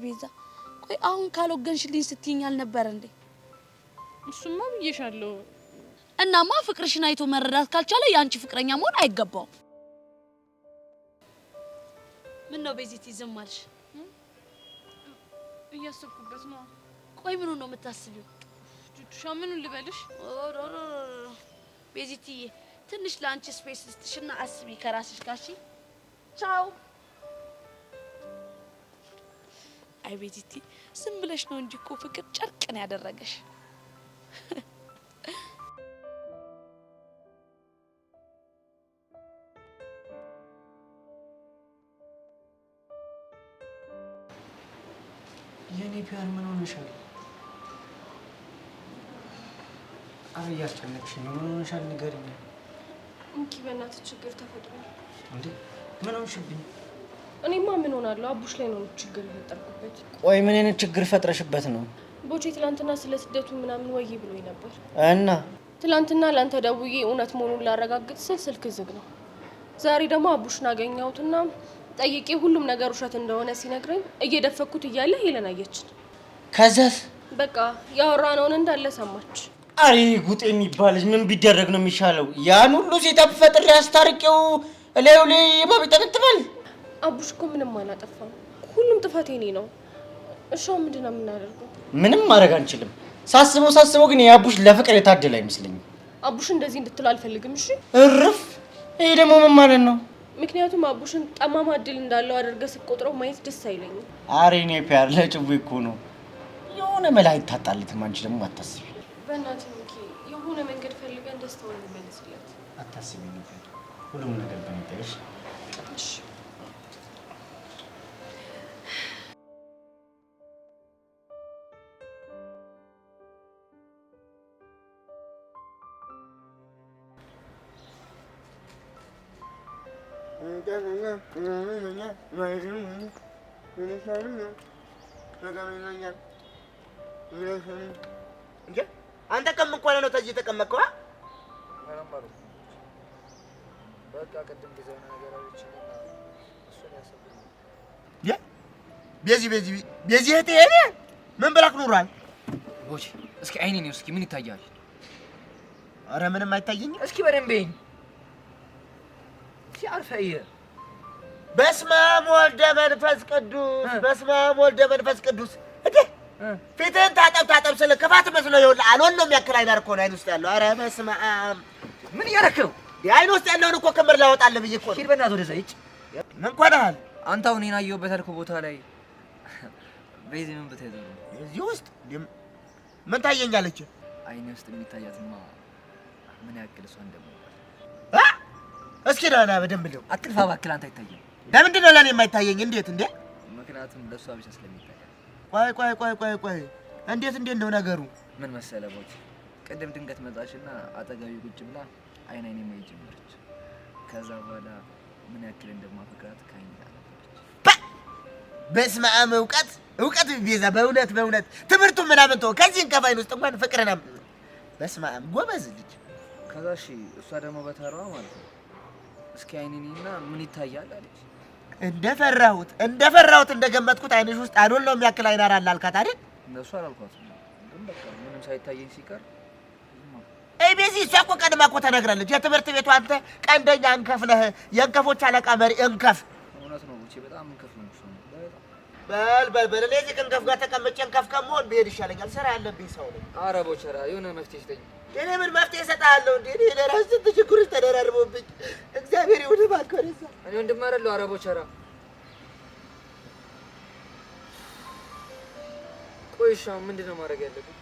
ቤዛ ቆይ አሁን ካልወገንሽልኝ ስትይኝ አልነበር እንዴ? እሱማ ብዬሻለሁ። እናማ ፍቅርሽን አይቶ መረዳት ካልቻለ ያንቺ ፍቅረኛ መሆን አይገባው። ምን ነው ቤዚቲ ዝም አልሽ? እያሰብኩበት ነው። ቆይ ምኑን ነው የምታስቢው? ቹቹሻ ምኑን ልበልሽ? ቤዚቲዬ ትንሽ ለአንቺ ስፔስ ልስጥሽና አስቢ ከራስሽ ጋር። እሺ ቻው። አይ ቤዚቲ ዝም ብለሽ ነው እንጂ እኮ ፍቅር ጨርቅን ያደረገሽ። የኔ ፒያር ምን ሆነሻል? አረ እያስጨነቅሽ ነው። ምን ሆነሻል ንገሪኝ። እንኪ በእናትህ ችግር ተፈጥሯል። እንዴ ምን ሆንሽብኝ? እኔማ ምን ሆናለሁ? አቡሽ ላይ ነው ችግር የፈጠርኩበት። ቆይ ምን አይነት ችግር ፈጥረሽበት ነው? ቦቼ ትላንትና ስለ ስደቱ ምናምን ወይ ብሎኝ ነበር እና ትላንትና ላንተ ደውዬ እውነት መሆኑን ላረጋግጥ ስል ስልክ ዝግ ነው። ዛሬ ደግሞ አቡሽን አገኘሁትና ጠይቄ ሁሉም ነገር ውሸት እንደሆነ ሲነግረኝ እየደፈኩት እያለ ሄለን አየችን። ከዛስ በቃ ያወራነውን እንዳለ ሰማች። አሬ ጉጥ የሚባልሽ ምን ቢደረግ ነው የሚሻለው? ያን ሁሉ ሴታፕ ፈጥሬ አስታርቄው እላዩ ላይ ባብ ይጠበጥባል። አቡሽ እኮ ምንም አላጠፋም። ሁሉም ጥፋት የኔ ነው። እሺ ምንድን ነው የምናደርገው? ምንም ማድረግ አንችልም። ሳስበው ግን የአቡሽ ለፍቅር የታደለ አይመስለኝም። አቡሽ እንደዚህ እንድትል አልፈልግም። እሺ እርፍ። ይሄ ደግሞ ምን ማለት ነው? ምክንያቱም አቡሽን ጠማማ እድል እንዳለው አድርገህ ስትቆጥረው ማየት ደስ አይለኝም። አሬ እኔ ፒያር ለጭቡ እኮ ነው የሆነ መላ ይታጣልትም። አንቺ ደግሞ አታስቢ። በእናትህ እንኪ የሆነ መንገድ ፈልገን ደስታውን እንመልስለት። አታስቢ ነው ሁሉም ነገር በነገርሽ። እሺ አንተ ከምን እንኳን ነው ተዚህ ተቀመጥከው? ምናምን ማለት ነው። በቃ ቅድም ጊዜ የሆነ ነገር አለችኝና እሱን ያሰብኩኝ። ቤዚ እህቴ እኔ ምን ብላክ ኑሯል? ቦቼ እስኪ አይኔን እስኪ ምን ይታያል? ኧረ ምንም አይታየኝም። እስኪ በደንብ ይኝ ሲአርፈይ በስመ አብ ወልደ መንፈስ ቅዱስ በስመ አብ ወልደ መንፈስ ቅዱስ። እንዴ ፊትህን ታጠብ ስለ ክፋት መስሎ ይኸውልህ አልሆን ነው የሚያክል አይናር እኮ ነው አይን ውስጥ ያለው። ኧረ በስመ አብ ምን እያደረክ ነው? የአይን ውስጥ ያለውን እኮ ክምር ላወጣልህ ብዬሽ እኮ ነው። ሂድ በእናትህ ወደዛ ሂድ። ምን ቆዳል አንተ አሁን እኔን አየሁበት ያልኩህ ቦታ ላይ ቤዚ ምን ብትሄድ ነው? እዚህ ውስጥ ምን ታየኛለች? አይኔ ውስጥ የሚታያትማ ምን ያክል እሷ እንደምወዳት እስኪ ና በደንብ ለው። አትልፋ እባክህ። አንተ አይታየም። ለምንድን ነው ለእኔ የማይታየኝ? እንዴት እንዴ? ምክንያቱም ለእሷ ብቻ ስለሚታያት። ቆይ እንዴት ነው ነገሩ? ምን መሰለህ ቦቼ፣ ቅድም ድንገት መጣችና አጠገቤ ቁጭ ብላ አይኔን ማየት ጀመረች። ከዛ በኋላ ምን ያክል እንደማፈቅራት ከአይኔ ጋር ነበረች። በስመ አብ እውቀት ቤዛ፣ በእውነት ትምህርቱ ምናምን ተወው። ከዚህን ከፋይን ውስጥ እንኳን ፍቅርና በስመ አብ ጎበዝ ልጅ። ከዛ እሺ እሷ ደግሞ በተራዋ ማለት ነው እስኪ አይኔና ምን ይታያል አለች። እንደፈራሁት እንደገመትኩት አይንሽ ውስጥ አዶል ነው የሚያክል አይናር አለ አልካት አይደል? እንደሱ አላልኳትም፣ ግን በቃ ምንም ሳይታየኝ ሲቀር ቤዚ እሷ እኮ ቀድማ እኮ ተነግራለች። የትምህርት ቤቱ አንተ ቀንደኛ እንከፍ ነህ፣ የእንከፎች አለቃ መሪ እንከፍ። እውነት ነው ቦቼ፣ በጣም እንከፍ ነው እሱ። በል እኔ እዚህ እንከፍ ጋር ተቀምጬ እንከፍ ከመሆን ብሄድ ይሻለኛል። ስራ ያለብኝ ሰው ነኝ። ኧረ ቦቸራ የሆነ መፍትሄ ስጠኝ። እኔ ምን መፍትሄ እሰጥሃለሁ እንዴ? እኔ ለራስ ስንት ችግሮች ተደራርበውብኝ እግዚአብሔር ይሁን እባክህ ወደዛ። እኔ ወንድም አይደለሁ። ኧረ ቦቸራ ቆይ እሺ አሁን ምንድን ነው ማድረግ ያለብኝ?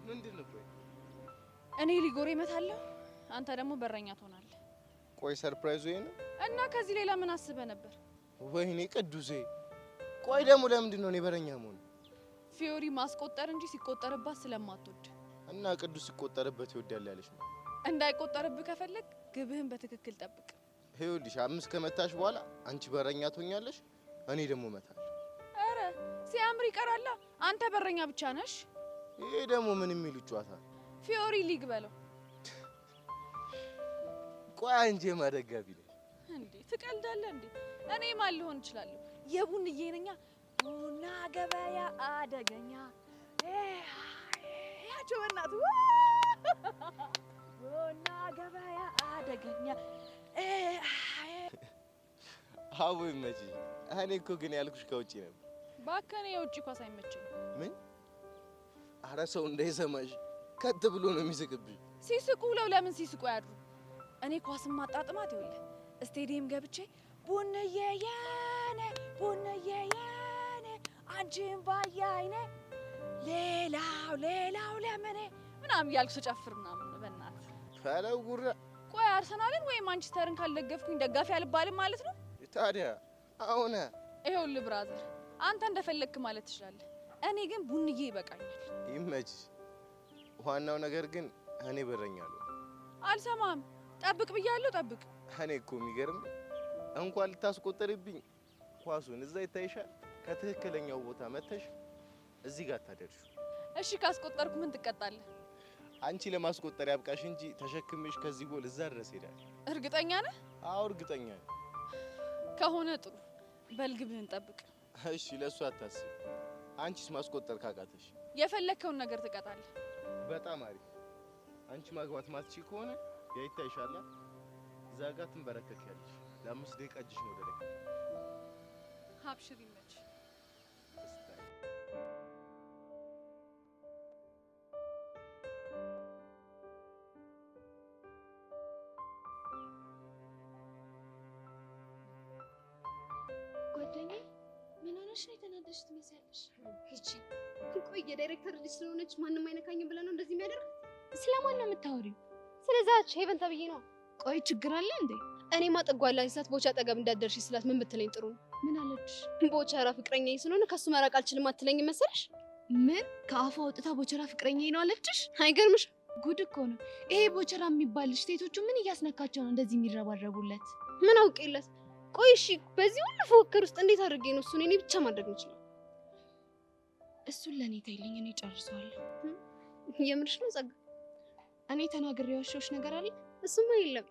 ምንድን ነው? ቆይ እኔ ሊጎሬ እመታለሁ፣ አንተ ደግሞ በረኛ ትሆናለህ። ቆይ ሰርፕራይዙ ይሄ ነው እና ከዚህ ሌላ ምን አስበህ ነበር? ወይኔ ቅዱሴ፣ ቆይ ደግሞ ለምንድን ነው እኔ በረኛ መሆን? ፊዮሪ ማስቆጠር እንጂ ሲቆጠርባት ስለማትወድ እና ቅዱስ ሲቆጠርበት ይወዳል ያለሽ ነው። እንዳይቆጠርብህ ከፈለግ ግብህን በትክክል ጠብቅ። ይኸውልሽ 5 ከመታሽ በኋላ አንቺ በረኛ ትሆኛለሽ፣ እኔ ደግሞ እመታለሁ። ኧረ ሲያምር ይቀራላ። አንተ በረኛ ብቻ ነሽ። ይሄ ደግሞ ምን የሚሉ ጨዋታ? ፊዮሪ ሊግ በለው። ቆይ አንቺ የማደጋቢ ነሽ እንዴ? ትቀልዳለህ እንዴ? እኔ ማን ልሆን እችላለሁ? የቡንዬ ነኛ። ቡና ገበያ አደገኛ ያቸው በእናቱ ቡና ገበያ አደገኛ። አዎ ይመጪ። እኔ እኮ ግን ያልኩሽ ከውጪ ነበር። እባክህ እኔ የውጪ ኳስ አይመችም። ምን? ኧረ ሰው እንዳይሰማሽ ከት ብሎ ነው የሚስቅብሽ። ሲስቁ ብለው ለምን ሲስቁ ያድሩ? እኔ ኳስን ማጣጥማት ይኸውልህ ስቴዲየም ገብቼ ቡንዬ የኔ ቡንዬ የኔ አንቺን ባየ አይኔ ሌላው ለምኔ ምናምን እያልኩ ስጨፍር ምናምን በእናትህ ፈለው ጉራ። ቆይ አርሰናልን ወይም ማንቸስተርን ካልደገፍኩኝ ደጋፊ አልባልም ማለት ነው? ታዲያ አሁን ይኸውልህ ብራዘር፣ አንተ እንደፈለግክ ማለት ትችላለህ። እኔ ግን ቡንዬ ይበቃኛል። ይመችሽ። ዋናው ነገር ግን እኔ በረኛለሁ። አልሰማም። ጠብቅ ብያለሁ፣ ጠብቅ። እኔ እኮ የሚገርም እንኳን ልታስቆጠርብኝ ኳሱን እዛ ይታይሻል። ከትክክለኛው ቦታ መተሽ እዚህ ጋር ታደርሹ። እሺ ካስቆጠርኩ ምን ትቀጣለህ? አንቺ ለማስቆጠር ያብቃሽ እንጂ ተሸክምሽ ከዚህ ጎል እዛ ድረስ ሄዳል። እርግጠኛ ነህ? አዎ እርግጠኛ ነኝ። ከሆነ ጥሩ፣ በልግብህን ጠብቅ። እሺ ለሱ አታስብ። አንቺስ ማስቆጠር ካቃተሽ የፈለከውን ነገር ትቀጣለህ። በጣም አሪፍ። አንቺ ማግባት ማትችይ ከሆነ ያይታይሻል። እዛ ጋር ትንበረከኪያለሽ። ለ5 ደቂቃ እጅሽ ነው ደረቅ። ሀብሽር ይመች። ሆነሽ ነው የተናደድሽ ትመስያለሽ? እቺ ቆይ የዳይሬክተር ልጅ ስለሆነች ማንም አይነካኝም ብለህ ነው እንደዚህ የሚያደርግ? ስለማን ነው የምታወሪው? ስለዛች ሄቨን ተብዬ ነው። ቆይ ችግር አለ እንዴ? እኔማ ጠጓላ ሲሳት ቦቻ አጠገብ እንዳትደርሺ ስላት ምን ብትለኝ ጥሩ ነው? ምን አለች? ቦቻራ ፍቅረኛዬ ስለሆነ ከሱ መራቅ አልችልም አትለኝ መሰለሽ? ምን ከአፏ ወጥታ ቦቸራ ፍቅረኛዬ ነው አለችሽ? አይገርምሽ? ጉድ እኮ ነው ይሄ። ቦቸራ የሚባልሽ ሴቶቹ ምን እያስነካቸው ነው እንደዚህ የሚረባረቡለት? ምን አውቄለት? ቆይ እሺ በዚህ ሁሉ ፉክክር ውስጥ እንዴት አድርጌ ነው እሱን እኔ ብቻ ማድረግ የምችለው? እሱን ለእኔ ተይልኝ፣ እኔ ጨርሰዋለሁ። የምርሽ ነው ጸጋ? እኔ ተናግሬ የዋሸሁሽ ነገር አለ? እሱማ የለም።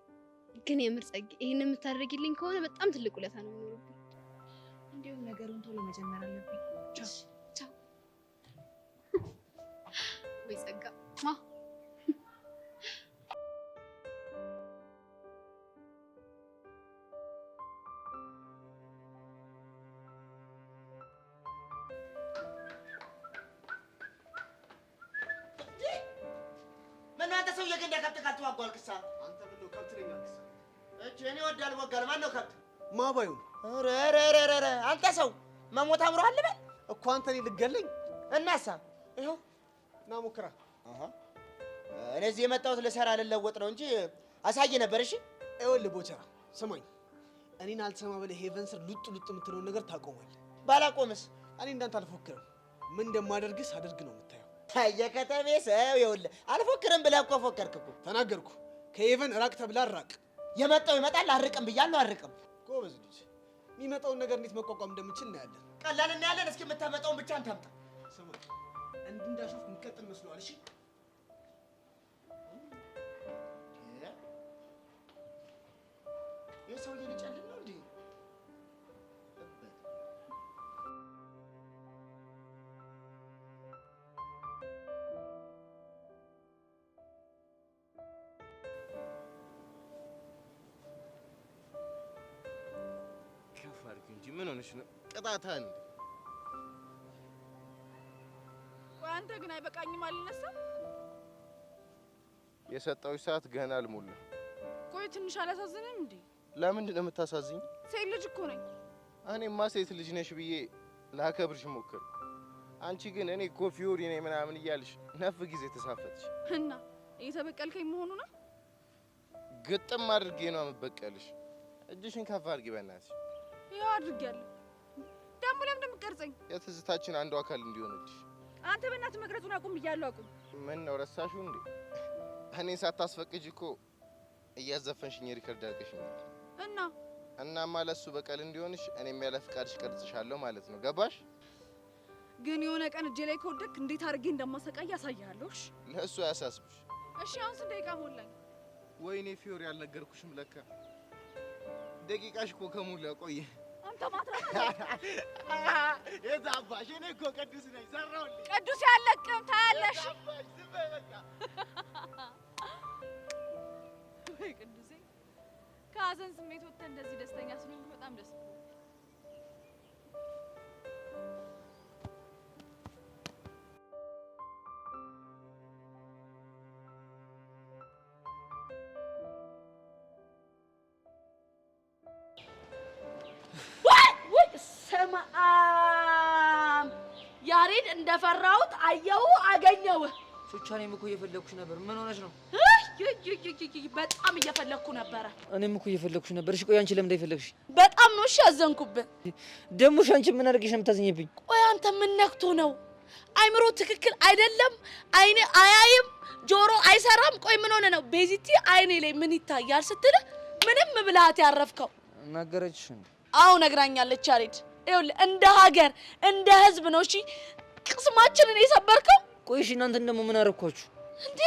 ግን የምር ጸጋ ይሄን የምታደርጊልኝ ከሆነ በጣም ትልቅ ውለታ ነው የሚኖርብኝ። እንዲሁም ነገሩን ቶሎ መጀመር አለብኝ። ቻው ቻው። ወይ ጸጋ አጓልክሳ አንተ ምን ነው ከብት ነኝ አልክሳ? እኔ ወዳል ወጋል ማን ነው ከብት? ማባዩ ረረረረ አንተ ሰው መሞት አምሮሃል በል እኮ አንተ እኔ ልገለኝ እናሳ ይኸው ና ሞክራ። እኔ እዚህ የመጣሁት ልሰራ ልለወጥ ነው እንጂ አሳይ ነበር። እሺ ይኸውልህ ቦቸራ ስማኝ፣ እኔን አልሰማ ብለህ ሄቨን ስር ሉጥ ሉጥ የምትለውን ነገር ታቆማለህ። ባላቆምስ? እኔ እንዳንተ አልፎክርም። ምን እንደማደርግስ አደርግ ነው የምታየው። የከተሜ ሰው ይኸውልህ አልፎክርም ብለህ እኮ ፎከርክ እኮ። ተናገርኩ። ከሄቨን ራቅ ተብላ ራቅ። የመጣው ይመጣል። አርቅም ብያለሁ አርቅም። ጎበዝ ልጅ። የሚመጣውን ነገር እንዴት መቋቋም እንደምችል እናያለን። ቀላል እናያለን። እስኪ የምታመጣውን ብቻ አንተ አምጣ። ስማ እንዳሾፍ እንቀጥል መስሏል። እሺ የሰውዬ ልጨልም ነው እንዴ? ከፍ አድርጊ እንጂ ምን ሆነሽ ነው? ቅጣታ እንዴ? ቆይ አንተ ግን አይበቃኝም አልነሳም? የሰጠሁሽ ሰዓት ገና አልሞላም። ቆይ ትንሽ አላሳዝንም እንዴ? ለምንድን ነው የምታሳዝኝ? ሴት ልጅ እኮ ነኝ። እኔማ ሴት ልጅ ነሽ ብዬ ላከብርሽ ሞክር። አንቺ ግን እኔ እኮ ፊዮሪ ነኝ ምናምን እያልሽ ነፍ ጊዜ ተሳፈጥሽ። እና እየተበቀልከኝ መሆኑ ነው? ግጥም አድርጌ ነው የምበቀልሽ። እጅሽን ከፍ አድርጊ በእናትሽ። ያው አድርጌያለሁ። ደግሞ ለምን እንደምትቀርጸኝ? የትዝታችን አንዱ አካል እንዲሆንልሽ። አንተ በእናትህ መቅረጹን አቁም ብያለሁ። አቁም። ምን ነው ረሳሽው እንዴ? እኔን ሳታስፈቅጂ እኮ እያዘፈንሽኝ ሪከርድ አድርገሽኛል። እናማ ለሱ በቀል እንዲሆንሽ እኔም ያለ ፍቃድሽ ቀርጽሻለሁ ማለት ነው። ገባሽ? ግን የሆነ ቀን እጄ ላይ ከወደክ እንዴት አድርጌ እንደማሰቃይ ያሳያለሁ። እሺ? ለእሱ አያሳስብሽ። እሺ አሁን ስንት ደቂቃ ሞላኝ? ወይኔ ፊዮሪ አልነገርኩሽም ለካ። ደቂቃሽ እኮ ከሞላ ቆየ። አንተ ማትረባ የዛባሽ እኔ እኮ ቅዱስ ነኝ። ሰራሁልኝ። ቅዱስ ያለቅም ታያለሽ። ዝም በይ በቃ። ወይ ቅዱሴ፣ ከሀዘን ስሜት ወጥተህ እንደዚህ ደስተኛ ስለሆንክ በጣም ደስ ብሎኛል። ሰማም ያሬድ እንደፈራሁት አየሁ አገኘው። ቹቻ እኔም እኮ እየፈለኩሽ ነበር። ምን ሆነሽ ነው? በጣም እየፈለኩ ነበረ። እኔም እኮ እየፈለኩሽ ነበር። እሺ ቆይ አንቺ ለምን እንዳይፈለግሽ? በጣም ነው እሺ ያዘንኩብህ። ደግሞ አንቺ ምን አድርገሽ ነው የምታዝኝብኝ? ቆይ አንተ ምን ነክቶ ነው? አይምሮ ትክክል አይደለም? አይኔ አያይም፣ ጆሮ አይሰራም። ቆይ ምን ሆነ ነው? ቤዚቲ አይኔ ላይ ምን ይታያል ስትል ምንም ብልሃት ያረፍከው? ነገረችሽ እንዴ? አዎ ነግራኛለች ያሬድ። ይኸውልህ እንደ ሀገር እንደ ህዝብ ነው እሺ ቅስማችንን የሰበርከው። ቆይ እሺ እናንተ ደግሞ ምን አደረኳችሁ እንዴ?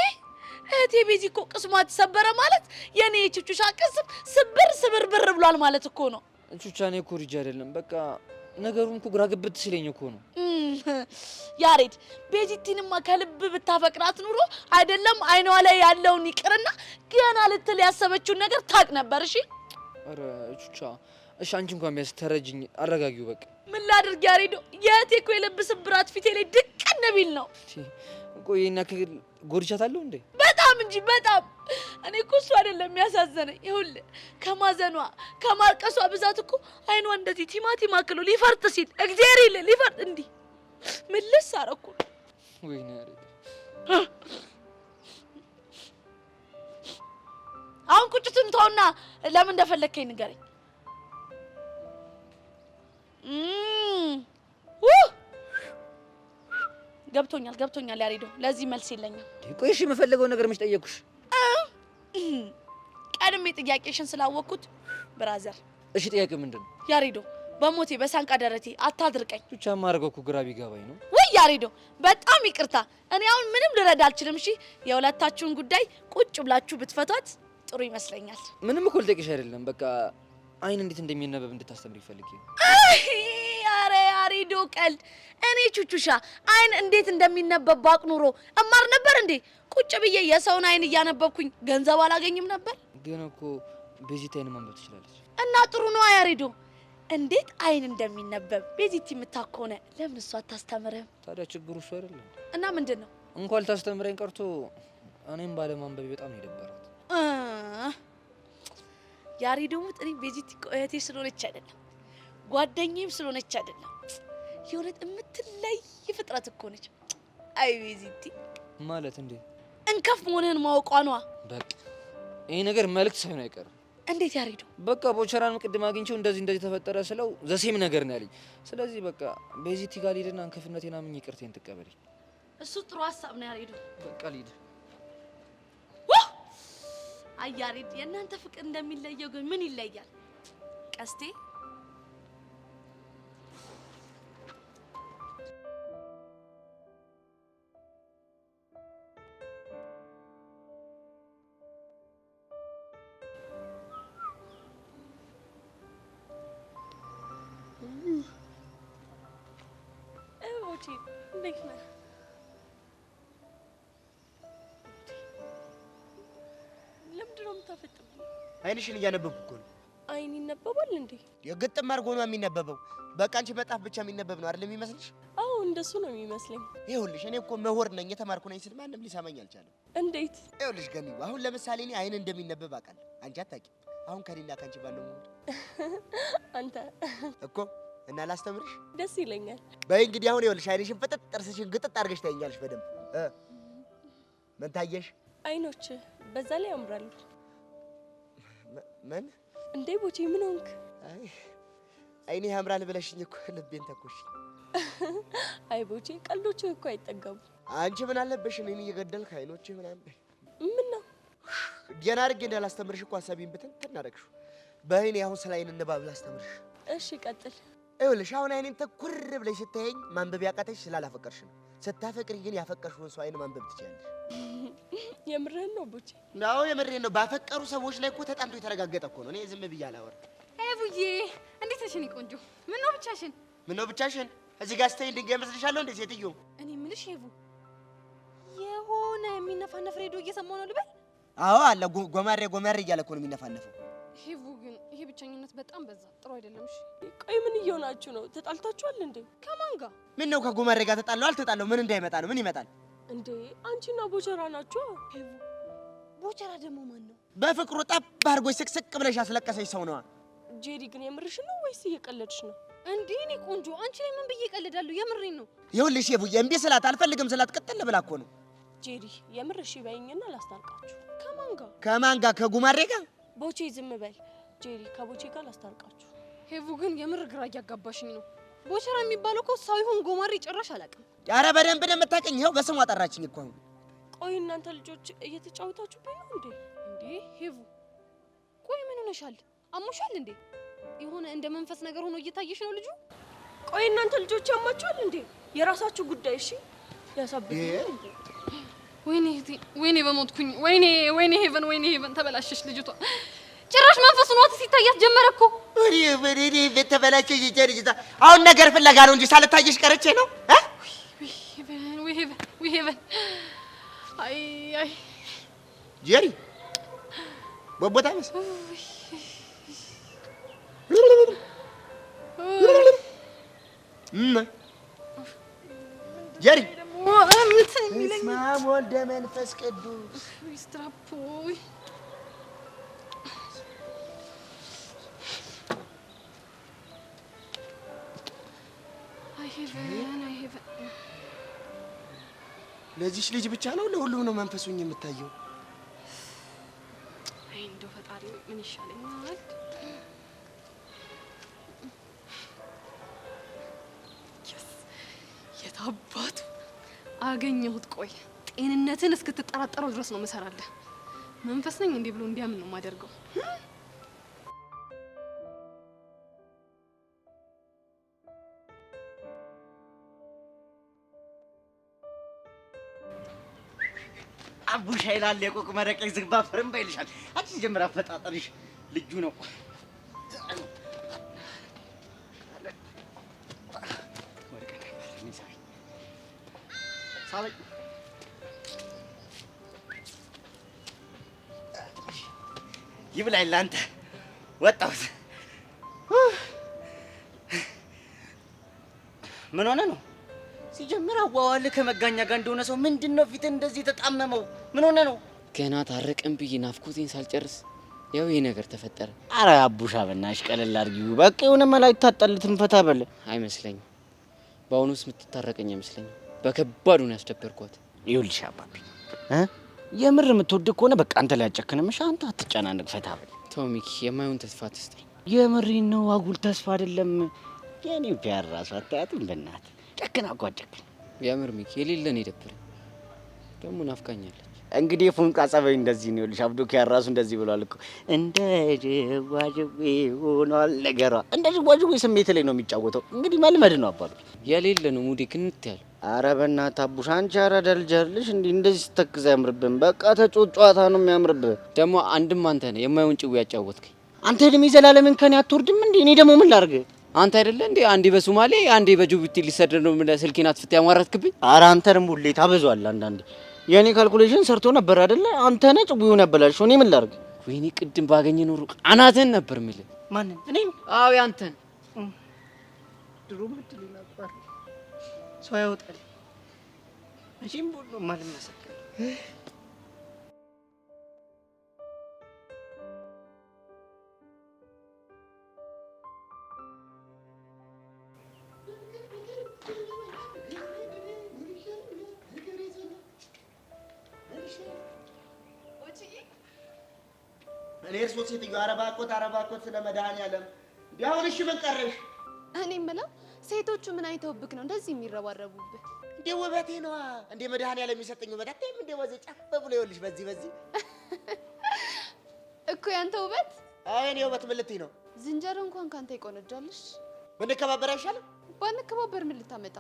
እህቴ ቤዚ እኮ ቅስሟ ተሰበረ ማለት የኔ የቹቹሻ ቅስም ስብር ስብርብር ብሏል ማለት እኮ ነው። ቹቻ እኔ እኮ ልጅ አይደለም። በቃ ነገሩን እኮ ግራ ግብት ሲለኝ እኮ ነው። ያሬድ ቤዚቲንማ ከልብ ብታፈቅራት ኑሮ አይደለም አይኗ ላይ ያለውን ይቅርና ገና ልትል ያሰበችውን ነገር ታቅ ነበር። እሺ ኧረ ቹቻ እሺ አንቺ እንኳን ቢያንስ ተረጅኝ፣ አረጋጊው በቃ። ምን ላድርግ ያሬዶ? የእህቴ እኮ የልብ ስብራት ፊቴ ላይ ድቅን ቢል ነው። ቆይ እና ጎድቻታለሁ እንዴ? በጣም በጣም እንጂ በጣም። እኔ እኮ እሱ አይደለም የሚያሳዘነኝ። ይኸውልህ ከማዘኗ ከማልቀሷ ብዛት እኮ አይኗ እንደዚህ ቲማቲም አክሎ ሊፈርጥ ሲል እግዚአብሔር ይል ሊፈርጥ እንዲህ ምልስ አረኩ። ወይኔ ያሬድ አሁን ቁጭቱን ተውና ለምን እንደፈለከኝ ንገረኝ። ገብቶኛል ያሬዶ። ለዚህ መልስ የለኝም። ቆይ እሺ የምፈልገው ነገር መች ጠየኩሽ? ቀድሜ ጥያቄሽን ስላወቅኩት ብራዘር። እሺ ጥያቄ ምንድን ነው? ያሬዶ በሞቴ በሳንቃ ደረቴ አታድርቀኝ። ብቻ ማርገው እኮ ግራ ቢገባኝ ነው። ወይ ያሬዶ በጣም ይቅርታ። እኔ አሁን ምንም ልረዳ አልችልም። እሺ የሁለታችሁን ጉዳይ ቁጭ ብላችሁ ብትፈቷት ጥሩ ይመስለኛል። ምንም እኮ ልጠይቅሽ አይደለም። በቃ አይን እንዴት እንደሚነበብ እንድታስተምሪ ፈልጌ ነው። አረ ያሬዶ ቀልድ። እኔ ቹቹሻ አይን እንዴት እንደሚነበብ ባቅ ኑሮ እማር ነበር እንዴ? ቁጭ ብዬ የሰውን አይን እያነበብኩኝ ገንዘብ አላገኝም ነበር? ግን እኮ ቤዚት አይን ማንበብ ትችላለች። እና ጥሩ ነው ያሬዶ። እንዴት አይን እንደሚነበብ ቤዚት የምታከሆነ ለምን እሷ አታስተምርህም? ታዲያ ችግሩ እሱ አይደለም። እና ምንድን ነው? እንኳን ልታስተምረኝ ቀርቶ እኔም ባለማንበብ በጣም ነው የደበራት። ያሬዶ ሙት እኔ ቤዚት እህቴ ስለሆነች አይደለም ጓደኛዬም ስለሆነች አይደለም የእውነት የምትለይ ፍጥረት እኮ ነች። አይ ቤዚቲ ማለት እንዴ እንከፍ መሆንህን ማወቋ ነዋ። በቃ ይሄ ነገር መልዕክት ሳይሆን አይቀርም። እንዴት ያሬዶ? በቃ ቦቸራን ቅድም አግኝቼው እንደዚህ ተፈጠረ ስለው ዘሴም ነገር ነው ያለኝ። ስለዚህ በቃ ቤዚቲ ጋር ልሂድና እንከፍነቴን አምኜ ይቅርቴን ትቀበለኝ። እሱ ጥሩ ሀሳብ ነው ያሬዶ። በቃ ልሂድ። አይ ያሬድ የእናንተ ፍቅር እንደሚለየው ግን ምን ይለያል? ቀስቴ እንዴት ነህ? ለምንድን ነው የምታፈጥብኝ? አይንሽን እያነበብኩ እኮ ነው። አይን ይነበባል እንዴ? የግጥም አድርጎ ነው የሚነበበው። በቃ አንቺ መጣፍ ብቻ የሚነበብ ነው አይደል የሚመስልሽ? አዎ እንደሱ ነው የሚመስለኝ። ይኸውልሽ እኔ እኮ ምሁር ነኝ የተማርኩ ነኝ ስል ማንም ሊሰማኝ አልቻለም። እንዴት? ይኸውልሽ ገኒው አሁን ለምሳሌ እኔ አይን እንደሚነበብ አውቃለሁ፣ አንቺ አታውቂም። አሁን ከኔና ካንቺ ባለው ሙድ አንተ እኮ እና ላስተምርሽ ደስ ይለኛል። በይ እንግዲህ አሁን ይኸውልሽ አይንሽን ፍጥጥ ጥርስሽን ግጥጥ አድርገሽ ታይኛለሽ በደንብ ምን ታየሽ? አይኖች በዛ ላይ ያምራሉ። ምን እንዴ ቦቼ ምን ሆንክ? አይ አይኔ ያምራል ብለሽኝ እኮ ልቤን ተኮሽ። አይ ቦቼ ቀልዶች እኮ አይጠገቡ። አንቺ ምን አለበሽ እኔን እየገደልክ አይኖች ምናምን ምን ነው ገና አድርጌ እንዳላስተምርሽ እኮ ሀሳቤን ብትን አደረግሽው። በይኔ አሁን ስለ አይን እንባብ ላስተምርሽ። እሺ ቀጥል። ይኸውልሽ አሁን አይኔን ተኩር ብለሽ ስታየኝ ማንበብ ያቃተሽ ስላላፈቀርሽ ነው። ስታፈቅሪ ግን ያፈቀርሽውን ሰው አይን ማንበብ ትችያለሽ። የምርህን ነው ቦቼ? አዎ የምሬን ነው። ባፈቀሩ ሰዎች ላይ እኮ ተጣምቶ የተረጋገጠ እኮ ነው። እኔ ዝም ብዬ አላወራም። ቡዬ እንዴት ነሽ? እኔ ቆንጆ ምን ነው ብቻሽን? ምን ነው ብቻሽን? እዚህ ጋር ስትይ ድንጋይ መስልሻለሁ እንዴ ሴትዮ? እኔ የምልሽ ሄቡ የሆነ የሚነፋነፍ ሬዲዮ እየሰማሁ ነው ልበል? አዎ አለ ጎማሬ እያለ እኮ ነው የሚነፋነፈው። ሄቡ ግን ይሄ ብቸኝነት በጣም በዛ፣ ጥሩ አይደለም። እሺ ቆይ ምን እየሆናችሁ ነው? ተጣልታችኋል እንዴ? ከማን ጋር? ምን ነው ከጎማሬ ጋር ተጣለው አልተጣለው ምን እንዳይመጣ ነው? ምን ይመጣል እንዴ? አንቺና ቦቸራ ናችሁ። ሄቡ ቦቸራ ደግሞ ማን ነው? በፍቅሩ ጠብ አድርጎሽ ስቅስቅ ብለሽ ያስለቀሰሽ ሰው ነዋ። ጄሪ ግን የምርሽ ነው ወይስ እየቀለድሽ ነው? እንዴ እኔ ቆንጆ አንቺ ላይ ምን ብዬ እቀልዳለሁ? የምሬን ነው። ይኸውልሽ ሄቡዬ እምቢ ስላት አልፈልግም ስላት ቅጥል ብላ እኮ ነው። ጄሪ የምርሽ ይበይኝና ላስታርቃችሁ። ከማን ጋር? ከጉማሬ ጋር? ቦቼ ዝም በል ጄሪ፣ ከቦቼ ጋር ላስታርቃችሁ። ሄቡ ግን የምር ግራ እያጋባሽኝ ነው። ቦቸራ የሚባለው እኮ ሰው ይሁን ጎማሬ ጭራሽ አላውቅም። ኧረ በደንብ ነው የምታውቂኝ። ይኸው በስሟ ጠራችኝ እኮ። ቆይ እናንተ ልጆች እየተጫወታችሁብኝ ነው እንዴ? እንዴ ሄቡ ቆይ ምን ሆነሻል? አሞሻል እንዴ? የሆነ እንደ መንፈስ ነገር ሆኖ እየታየሽ ነው ልጁ። ቆይ እናንተ ልጆች ያማችኋል እንዴ? የራሳችሁ ጉዳይ እሺ። ያሳብኝ እንዴ? ወይኔ በሞትኩኝ። ወይኔ ሄቨን ተበላሸሽ ልጅቷ። ጭራሽ መንፈስ ሆኗት ሲታያት ጀመረ እኮ። ወዲህ ተበላሸሽ ልጅቷ። አሁን ነገር ፍለጋ ነው እንጂ ሳልታየሽ ቀረቼ ነው። ሄቨን አይ ጄሪ ቦቦታ መስ ጄሪ በስመ አብ ወልደ መንፈስ ቅዱስ ስትራፖይ ለዚች ልጅ ብቻ ነው ለሁሉም ነው መንፈሱኝ የምታየው? አይ እንደው ፈጣሪ ምን ይሻለኛል? የታባቱ አገኘሁት። ቆይ ጤንነትን እስክትጠራጠረው ድረስ ነው መሰራለህ። መንፈስ ነኝ እንዴ ብሎ እንዲያምን ነው የማደርገው። አቡሻ ይላል የቆቅ መረቅ ዝግባ ፍርም ባይልሻል። አንቺ ጀምራ አፈጣጠርሽ ልጁ ነው። ሳበኝ ይብላኝ ለአንተ ወጣሁት። ምን ሆነ ነው ሲጀምር አዋዋል ከመጋኛ ጋር እንደሆነ ሰው ምንድነው ፊት እንደዚህ ተጣመመው? ምን ሆነ ነው? ገና ታረቅን ብዬ ናፍቆቴን ሳልጨርስ ያው ይሄ ነገር ተፈጠረ። አረ አቡሻ በእናትሽ ቀለል አድርጊው። በቃ የሆነ መላ ይታጣልትም ፈታ በለ። አይመስለኝም። በአሁኑስ የምትታረቀኝ አይመስለኝም። በከባዱ ነው ያስደበርኳት። ይኸውልሽ አባቢ የምር የምትወድ ከሆነ በቃ አንተ ላይ አጨክንምሽ። አንተ አትጨናነቅ፣ ፈታ በል። ተው ሚኪ፣ የማይሆን ተስፋ አትስጠኝ። የምሬን ነው፣ አጉል ተስፋ አይደለም። የኔ ፒያር ራሱ አታያትም? በእናትህ ጨክና እኮ አጨክን። የምር ሚኪ የሌለን የደበረኝ ደግሞ ናፍቃኛለች። እንግዲህ ፉንቃ ጸባይ እንደዚህ ነው። ልጅ አብዶ ኪያር ራሱ እንደዚህ ብሏል እኮ እንደ ጅዋጅዌ ሆኗል ነገሯ። እንደ ጅዋጅዌ ስሜት ላይ ነው የሚጫወተው። እንግዲህ መልመድ ነው አባሉ። የሌለ ነው ሙዴ ክንት ያለ። አረ በእናትህ አቡሽ አንቺ አራዳ ልጅ አይደለሽ እንዴ? እንደዚህ ስተክዝ አያምርብህም። በቃ ተጮጫታ ነው የሚያምርብህ። ደግሞ አንድም አንተ ነህ የማይሆን ጭው ያጫወትከኝ። አንተ እድሜ ዘላለምን ከኔ አትወርድም እንዴ? እኔ ደግሞ ምን ላድርግ? አንተ አይደለ እንዴ አንዴ በሶማሌ አንዴ በጅቡቲ ሊሰደድ ነው ምን ስልኬን አጥፍተህ ያሟረትክብኝ? አረ አንተ ደግሞ ሁሌ ታበዛዋለህ። አንዳንዴ የኔ ካልኩሌሽን ሰርቶ ነበር አይደለ? አንተ ነህ ጭቡውን ያበላሽው። እኔ ምን ላድርግ? ወይኔ ቅድም ባገኘ ኖሮ አናትህን ነበር የምልህ። ማንን? እኔን? አዎ ያንተን። ድሮ ምትል ነበር ሰው ያወጣል። መቼም ሁሉ ማልመሰከር እኔ እርሶ ሴትዮ አረባኮት ስለ መድኃኒዓለም ቢያሁን እሺ ምን ቀረሽ? እኔ የምለው ሴቶቹ ምን አይተውብክ ነው እንደዚህ የሚረባረቡብህ? እንዴ ውበቴ ነዋ። እንዴ መድኃኒዓለም የሚሰጠኝ ውበት አታይም እንዴ? ወዜ ጫፍ ብሎ ይኸውልሽ በዚህ እኮ ያንተ ውበት። አይ እኔ ውበት ምን ልትይ ነው? ዝንጀሮ እንኳን ካንተ ይቆነጃልሽ። ብንከባበር አይሻልም? ባንከባበር ምን ልታመጣ?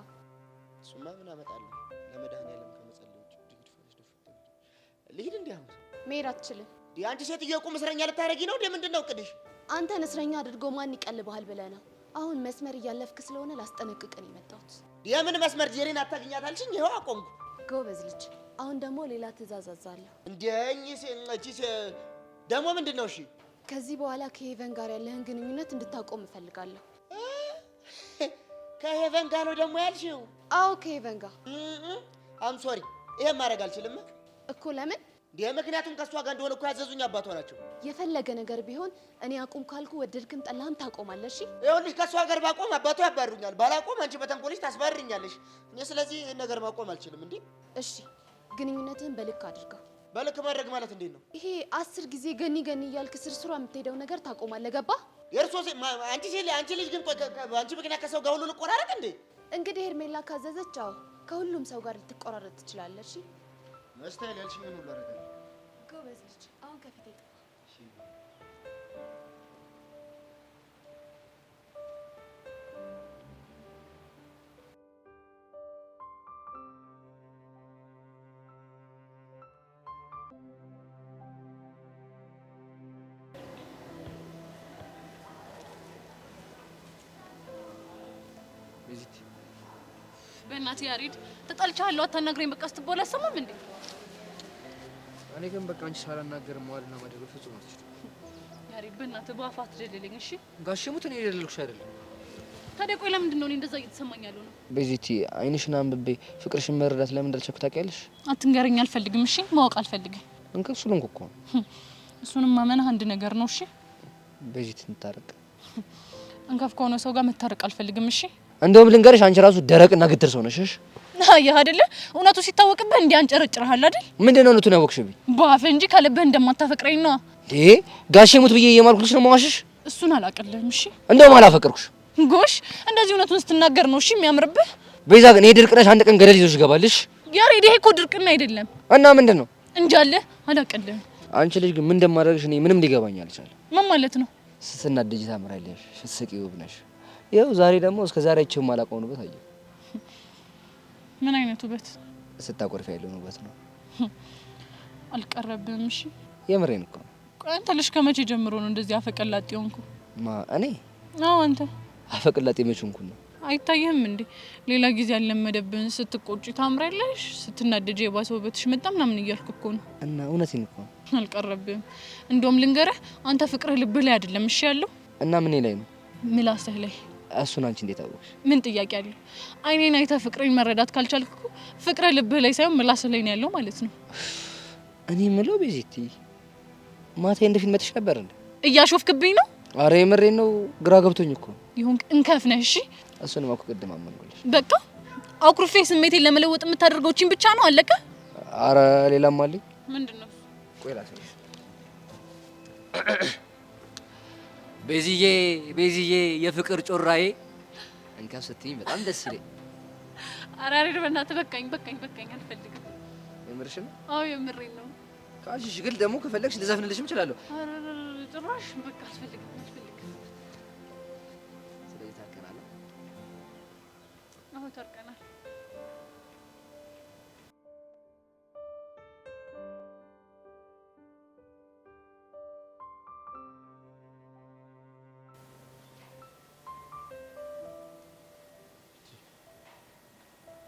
እሱማ ምን አመጣለሁ? ለመድኃኒዓለም ከመጸለዮች ልሂድ እንዴ? አሁን መሄድ አትችልም። አንቺ ሴትዮ ቁም እስረኛ ልታረጊ ነው እንዴ? ምንድነው እቅድሽ? አንተን እስረኛ አድርጎ ማን ይቀልብሃል ብለህ ነው? አሁን መስመር እያለፍክ ስለሆነ ላስጠነቅቅን የመጣሁት። የምን መስመር? ጄሪን አታገኛታልሽኝ? ይኸው አቆምኩ። ጎበዝ ልጅ። አሁን ደግሞ ሌላ ትእዛዝ አዛለሁ። እንዴ እቺ ደግሞ ምንድነው? እሺ ከዚህ በኋላ ከሄቨን ጋር ያለህን ግንኙነት እንድታቆም እፈልጋለሁ። ከሄቨን ጋር ነው ደግሞ ያልሽው? አዎ ከሄቨን ጋር። አም ሶሪ፣ ይሄን ማድረግ አልችልም እኮ። ለምን? ምክንያቱም ከሷ ጋር እንደሆነ እኮ ያዘዙኝ አባቷ ናቸው። የፈለገ ነገር ቢሆን እኔ አቁም ካልኩ ወደድክም ጠላህም ታቆማለሽ። እሺ ይኸውልሽ ከሷ ጋር ባቆም አባቷ ያባሩኛል፣ ባላቆም አንቺ በተንኮልሽ ታስባርኛለሽ። እኔ ስለዚህ ይሄን ነገር ማቆም አልችልም። እንዴ እሺ፣ ግንኙነትህን በልክ አድርገው። በልክ ማድረግ ማለት እንዴት ነው? ይሄ 10 ጊዜ ገኒ እያልክ ስርስሯ የምትሄደው ነገር ታቆማለህ። ገባ? አንቺ ልጅ ግን አንቺ ምክንያት ከሰው ጋር ሁሉ ልቆራረጥ እንዴ? እንግዲህ ሄርሜላ ካዘዘች አዎ ከሁሉም ሰው ጋር ልትቆራረጥ ትችላለሽ። እሺ መስታይል ያልሽኝን ሁሉ አደረገ። ጎበዝ ልጅ። አሁን ከፊቴ ጥፋ። በእናትህ ያሬድ ተጣልቻለሁ አታናግረኝ በቃ ስትባል አሰማም እንዴ? እኔ ግን በቃ አንቺ ሳላናገር መዋልና ማደር ፍጹም አትችልም። ያሬድ በእናትህ በአፍ አትደልልኝ እሺ? ጋሽሙት እኔ የደለልኩሽ አይደለም። ታዲያ ቆይ ለምንድን ነው እኔ እንደዛ እየተሰማኝ ያለው ነው? ቤዚቲ አይንሽን አንብቤ ፍቅርሽን መረዳት ለምን እንዳልቻልኩ ታውቂያለሽ? አትንገረኝ፣ አልፈልግም። እሺ ማወቅ አልፈልግም። እንከፍ ስለሆንኩ እኮ እሱንም ማመንህ አንድ ነገር ነው። እሺ ቤዚቲ እንታረቅ። እንከፍ ከሆነ ሰው ጋር መታረቅ አልፈልግም። እሺ እንደውም ልንገርሽ አንቺ ራሱ ደረቅና ግትር ሰው ነሽ። አየህ አይደለ? እውነቱ ሲታወቅብህ እንዲያንጨረጭርሃል አይደል? ምንድነው እውነቱን ያወቅሽብኝ? በአፍህ እንጂ ከልብህ እንደማታፈቅረኝ ነው። ጋሼ ሙት ብዬ እየማልኩልሽ ነው ማዋሽሽ? እሱን አላቀልህም። እሺ እንደውም አላፈቅርኩሽ። ጎሽ እንደዚህ እውነቱን ስትናገር ነው እሺ የሚያምርብህ። ቤዛ ግን ይሄ ድርቅ ነሽ፣ አንድ ቀን ገደል ይዞሽ ይገባልሽ። ያሬድ ይሄ እኮ ድርቅና አይደለም። እና ምንድነው? እንጃለ አላቀልህም። አንቺ ልጅ ግን ምን እንደማደርግሽ እኔ ምንም ሊገባኝ አልቻለም። ምን ማለት ነው? ስትናደጂ ታምራለሽ፣ ስትስቂ ውብ ነሽ። ይኸው ዛሬ ደግሞ እስከ ዛሬ አይቼው የማላውቀውን ውበት አየሁ። ምን አይነት ውበት? ስታቆርፊ ያለውን ውበት ነው። አልቀረብህም። እሺ የምሬን እኮ። ቆይ አንተ ልጅ ከመቼ ጀምሮ ነው እንደዚህ አፈቀላጤ ሆንኩ? እኔ? አዎ አንተ አፈቀላጤ መቼ ሆንኩ ነው? አይታየህም እንዴ? ሌላ ጊዜ ያለመደብህን ስትቆጪ ታምራለሽ፣ ስትናደጂ የባሰ ውበትሽ መጣ ምናምን እያልኩ እኮ ነው። እና እውነቴን እኮ ነው። አልቀረብህም። እንደውም ልንገርህ አንተ ፍቅርህ ልብህ ላይ አይደለም እሺ ያለው። እና ምን ላይ ነው? ምላስህ ላይ። እሱን አንቺ እንዴት አወቅሽ? ምን ጥያቄ አለው? አይኔን አይተህ ፍቅሬን መረዳት ካልቻልክ እኮ ፍቅርህ ልብህ ላይ ሳይሆን ምላስህ ላይ ነው ያለው ማለት ነው። እኔ የምለው ቤዚቲ ማታ እንደ ፊልም መጥሽ ነበር እንዴ? እያሾፍክብኝ ነው? አረ የምሬን ነው፣ ግራ ገብቶኝ እኮ። ይሁን እንከፍ ነህ። እሺ እሱንም እኮ ቅድም አመንኩልሽ። በቃ አኩርፌ ስሜቴን ለመለወጥ የምታደርገው እቺን ብቻ ነው? አለቀ? አረ ሌላም አለኝ። ምንድነው? ቆይ ላሳይሽ። ቤዚዬ የፍቅር ጮራዬ እንከፍ ስትይኝ በጣም ደስ ይለኝ። አረ አሬ በእናትህ በቃኝ አልፈልግም። የምርሽን? አዎ የምሬን ነው። ካልሽሽ ግን ደግሞ ከፈለግሽ ልዘፍንልሽም እችላለሁ። አረ ጭራሽ በቃ አልፈልግም። ስለዚህ ታርቀናል። አዎ ታርቀናል።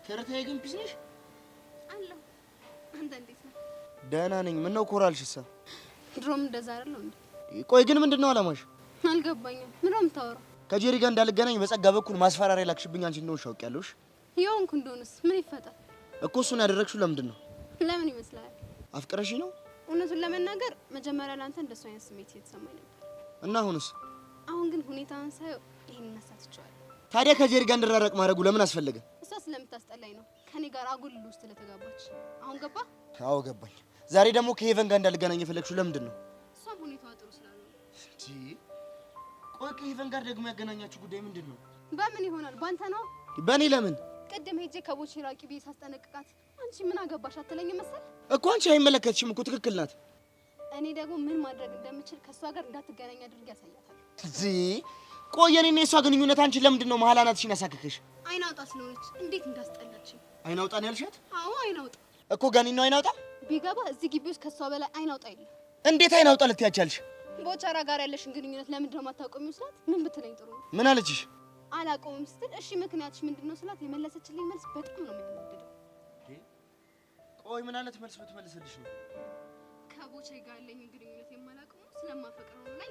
ተረታዬ ግን ፒስ ነሽ? አለሁ። አንተ እንዴት ነህ? ደህና ነኝ። ምን ነው ኮራልሽሳ? ድሮም እንደዛ አይደለም እንዴ? ቆይ ግን ምንድነው አላማሽ? አልገባኝም። ምን ነው የምታወራው? ከጄሪ ጋር እንዳልገናኝ በጸጋ በኩል ማስፈራሪያ ላክሽብኝ አንቺ እንደሆንሽ አውቄያለሁ። የሆንኩ እንደሆነስ ምን ይፈጣል እኮ። እሱን ያደረግሽው ለምንድን ነው? ለምን ይመስላል? አፍቅረሽ ነው? እውነቱን ለመናገር መጀመሪያ ላንተ እንደሱ አይነት ስሜት እየተሰማኝ ነበር። እና አሁንስ? አሁን ግን ሁኔታውን ሳየው ይሄን እናሳትቸዋለሁ። ታዲያ ከጄሪ ጋር እንድራረቅ ማድረጉ ለምን አስፈለገ? እሷ ስለምታስጠላኝ ነው። ከኔ ጋር አጉል ውስጥ ለተጋባች። አሁን ገባ? አዎ ገባኝ። ዛሬ ደግሞ ከሄቨን ጋር እንዳልገናኝ የፈለግሽው ለምንድን ነው? እሷም ሁኔታዋ ጥሩ ስላልሆነ። ቆይ ከሄቨን ጋር ደግሞ ያገናኛችሁ ጉዳይ ምንድን ነው? በምን ይሆናል? ባንተ ነው። በእኔ ለምን? ቅድም ሄጄ ከቦቼ ራቂ ብዬ ሳስጠነቅቃት አንቺ ምን አገባሽ አትለኝም መሰል እኮ። አንቺ አይመለከትሽም እኮ። ትክክል ናት። እኔ ደግሞ ምን ማድረግ እንደምችል ከእሷ ጋር እንዳትገናኝ አድርጌ ያሳያታል። ቆይ የኔና የእሷ ግንኙነት አንቺ ለምንድን ነው መሀል አናትሽን ያሳክክሽ? አይናውጣ ስለሆነች እንዴት እንዳስጠላችኝ። አይናውጣ ነው ያልሻት? አዎ አይናውጣ እኮ። ጋኒ ነው አይናውጣ? ቢገባ እዚህ ግቢ ውስጥ ከእሷ በላይ አይናውጣ የለም። እንዴት አይናውጣ ልትያቻልሽ? ቦቻራ ጋር ያለሽን ግንኙነት ለምንድን ነው የማታውቀው ስላት ምን ብትለኝ ጥሩ ነው? ምን አለችሽ? አላውቀውም ስትል እሺ ምክንያትሽ ምንድን ነው ስላት የመለሰችልኝ መልስ በጣም ነው የሚያናድደው። ቆይ ምን አይነት መልስ ብትመልስልሽ ነው? ከቦቼ ጋር ያለኝ ግንኙነት የማላውቀው ስለማፈቅረው ላይ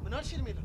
ምን አልሽ? ሄርሜላ